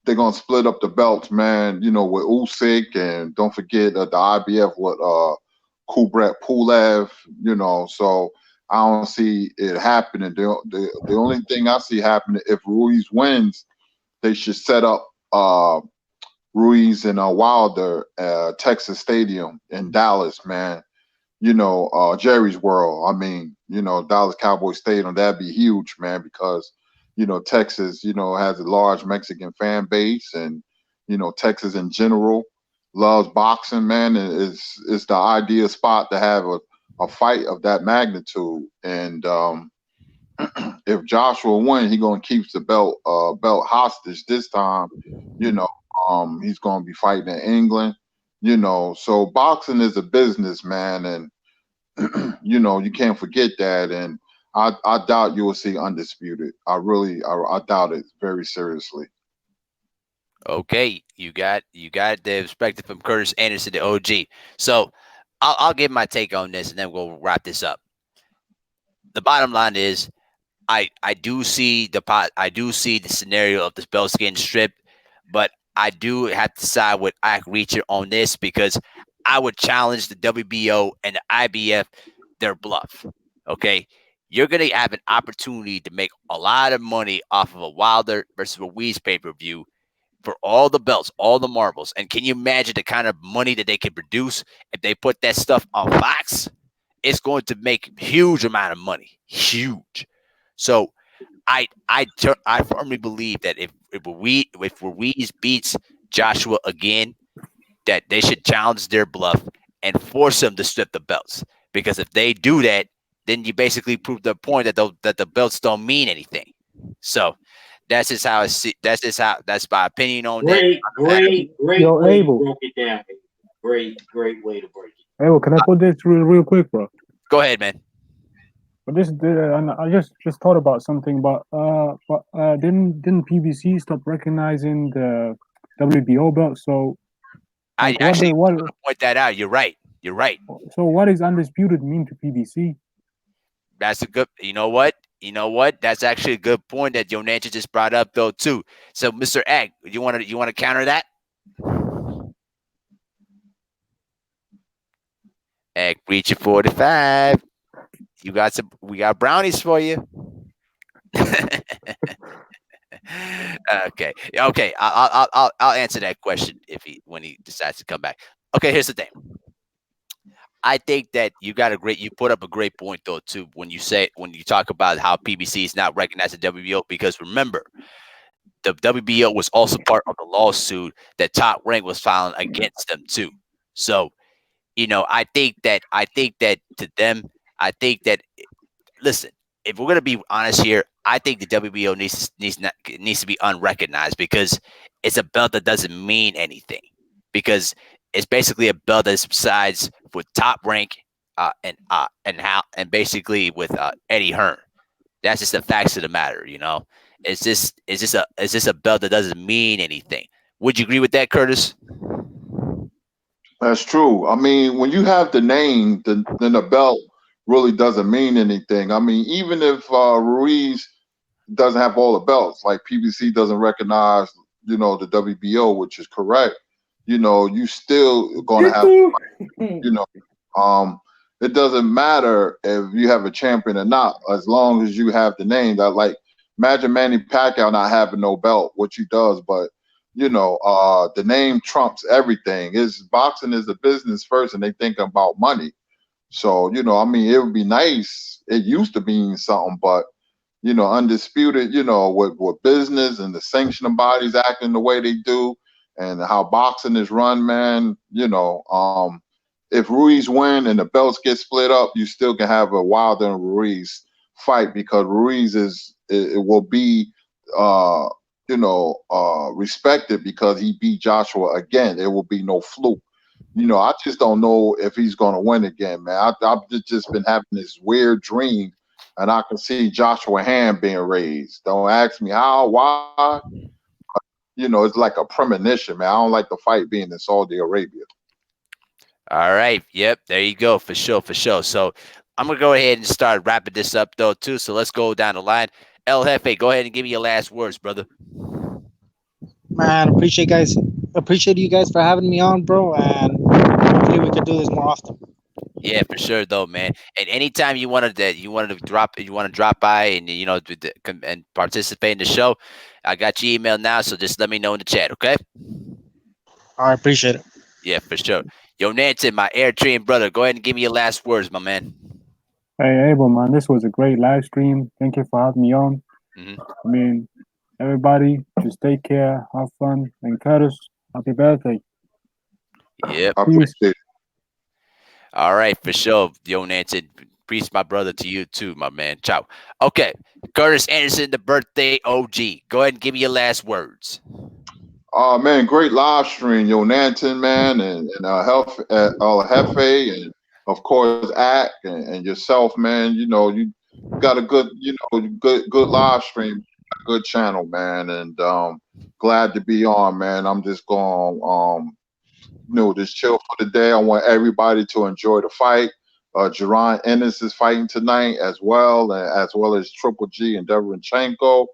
[SPEAKER 5] they're gonna split up the belts, man. You know, with Usyk, and don't forget the IBF with Kubrat Pulev. You know, so I don't see it happening. The only thing I see happening if Ruiz wins, they should set up Ruiz and Wilder Texas Stadium in Dallas, man. You know, Jerry's World. I mean, you know, Dallas Cowboy Stadium, that'd be huge, man, because, you know, Texas, you know, has a large Mexican fan base, and, you know, Texas in general loves boxing, man. It's the ideal spot to have a fight of that magnitude. And if Joshua wins, he gonna keep the belt hostage this time. You know, he's gonna be fighting in England. You know, so boxing is a business, man, and you know, you can't forget that. And I doubt you will see undisputed. I doubt it very seriously.
[SPEAKER 1] Okay, you got the perspective from Curtis Anderson, the OG. So I'll give my take on this, and then we'll wrap this up. The bottom line is, I do see I do see the scenario of the belts getting stripped, but I do have to side with Ike Reacher on this because I would challenge the WBO and the IBF their bluff. Okay, you're gonna have an opportunity to make a lot of money off of a Wilder versus Ruiz pay per view for all the belts, all the marbles. And can you imagine the kind of money that they could produce if they put that stuff on Fox? It's going to make huge amount of money, huge. So I firmly believe that if Ruiz beats Joshua again, that they should challenge their bluff and force him to strip the belts. Because if they do that, then you basically prove the point that the belts don't mean anything. So That's just how I see. That's my opinion on that.
[SPEAKER 2] Great
[SPEAKER 4] Yo,
[SPEAKER 2] way you
[SPEAKER 4] Abel.
[SPEAKER 2] broke it down. Baby. Great way to break it.
[SPEAKER 4] Abel, can I put this real quick, bro?
[SPEAKER 1] Go ahead, man.
[SPEAKER 4] But and I just thought about something. But didn't PBC stop recognizing the WBO belt? So
[SPEAKER 1] I
[SPEAKER 4] like,
[SPEAKER 1] actually want to point that out. You're right. You're right.
[SPEAKER 4] what is undisputed mean to PBC?
[SPEAKER 1] That's a good. You know what? You know what? That's actually a good point that Yonancha just brought up though too. So, Mr. Egg, you want to counter that? Egg, reach your 45. You got some. We got brownies for you. Okay. Okay. I'll answer that question if he when he decides to come back. Okay. Here's the thing. I think that you put up a great point though too when you talk about how PBC is not recognized at WBO because remember the WBO was also part of the lawsuit that Top Rank was filing against them too. So I think that to them, I think that listen, if we're gonna be honest here, I think the WBO needs to be unrecognized because it's a belt that doesn't mean anything. Because it's basically a belt that subsides with Top Rank and basically with Eddie Hearn. That's just the facts of the matter. It's just a belt that doesn't mean anything. Would you agree with that, Curtis?
[SPEAKER 5] That's true. I mean, when you have the name, then the belt really doesn't mean anything. I mean, even if Ruiz doesn't have all the belts, like PBC doesn't recognize, the WBO, which is correct. You still going to have, you know, um, it doesn't matter if you have a champion or not, as long as you have the name. That like, imagine Manny Pacquiao not having no belt, which he does, but the name trumps everything. Is boxing is a business first, and they think about money. So I mean, it would be nice. It used to mean something, but undisputed. With business and the sanctioning bodies acting the way they do, and how boxing is run, man. If Ruiz win and the belts get split up, you still can have a Wilder and Ruiz fight because Ruiz it will be uh respected because he beat Joshua again. There will be no fluke. I just don't know if he's going to win again, man. I've just been having this weird dream, and I can see Joshua hand being raised. Don't ask me how, why. It's like a premonition, man. I don't like the fight being in Saudi Arabia.
[SPEAKER 1] All right. Yep. There you go. For sure. For sure. So I'm going to go ahead and start wrapping this up, though, too. So let's go down the line. El Jefe, go ahead and give me your last words, brother.
[SPEAKER 3] Man, appreciate you guys for having me on, bro, and hopefully we can do this more often.
[SPEAKER 1] Yeah, for sure, though, man. And anytime you want to drop by and and participate in the show, I got your email now, so just let me know in the chat, okay?
[SPEAKER 3] I appreciate it.
[SPEAKER 1] Yeah, for sure. Yo, Nancy, my Eritrean brother, go ahead and give me your last words, my man.
[SPEAKER 4] Hey, Abel, man, this was a great live stream. Thank you for having me on.
[SPEAKER 1] Hmm.
[SPEAKER 4] I mean, everybody, just take care, have fun, and Curtis, happy birthday.
[SPEAKER 1] Yep.
[SPEAKER 5] I
[SPEAKER 4] Peace.
[SPEAKER 5] appreciate it.
[SPEAKER 1] All right, for sure, Yo, Nancy. Peace, my brother, to you too, my man. Ciao. Okay, Curtis Anderson, the birthday OG. Go ahead and give me your last words.
[SPEAKER 5] Oh man, great live stream, yo Nanton, man, and El Jefe, and of course Act and yourself, man. You got a good, good live stream, good channel, man, and glad to be on, man. I'm just going, just chill for the day. I want everybody to enjoy the fight. Jaron Ennis is fighting tonight as well as Triple G and Deverenchenko.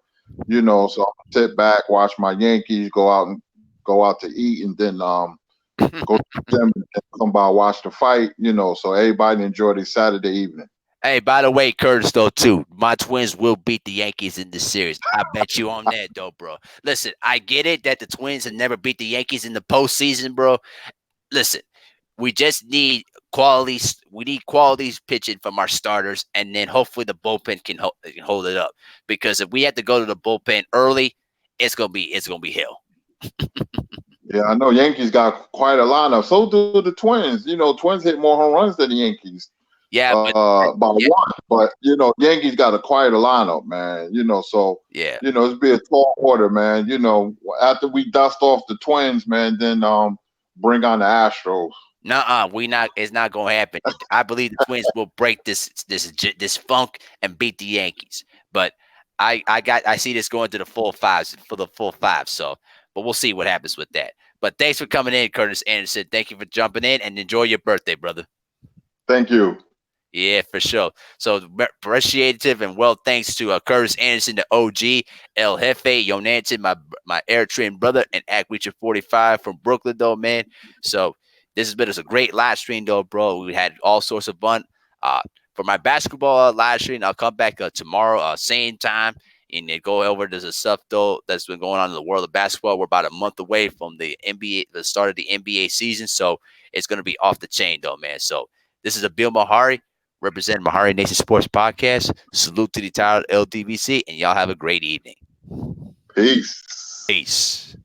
[SPEAKER 5] So I'm gonna sit back, watch my Yankees, go out to eat, and then go to the gym and come by watch the fight. So everybody enjoy their Saturday evening.
[SPEAKER 1] Hey, by the way, Curtis, though, too, my Twins will beat the Yankees in this series. I bet you on that, though, bro. Listen, I get it that the Twins have never beat the Yankees in the postseason, bro. Listen, we just need quality. We need quality pitching from our starters, and then hopefully the bullpen can hold it up. Because if we have to go to the bullpen early, it's gonna be hell.
[SPEAKER 5] Yeah, I know Yankees got quite a lineup. So do the Twins. Twins hit more home runs than the Yankees.
[SPEAKER 1] Yeah, but
[SPEAKER 5] by
[SPEAKER 1] yeah,
[SPEAKER 5] one. But Yankees got a quieter lineup, man. So
[SPEAKER 1] yeah.
[SPEAKER 5] it's be a tall order, man. After we dust off the Twins, man, then bring on the Astros.
[SPEAKER 1] Nuh-uh, we not. It's not gonna happen. I believe the Twins will break this funk and beat the Yankees. But I see this going to the full fives for the full five. So, but we'll see what happens with that. But thanks for coming in, Curtis Anderson. Thank you for jumping in and enjoy your birthday, brother.
[SPEAKER 5] Thank you.
[SPEAKER 1] Yeah, for sure. So appreciative and well thanks to Curtis Anderson, the OG, El Jefe, Yonanton, my Eritrean brother, and Ackreacher 45 from Brooklyn, though, man. So this has been a great live stream, though, bro. We had all sorts of fun. For my basketball live stream, I'll come back tomorrow, same time, and then go over. There's a stuff though that's been going on in the world of basketball. We're about a month away from the NBA, the start of the NBA season, so it's gonna be off the chain, though, man. So this is Abil Mahari representing MehariNation Sports Podcast. Salute to the entire LDVC, and y'all have a great evening.
[SPEAKER 5] Peace.
[SPEAKER 1] Peace.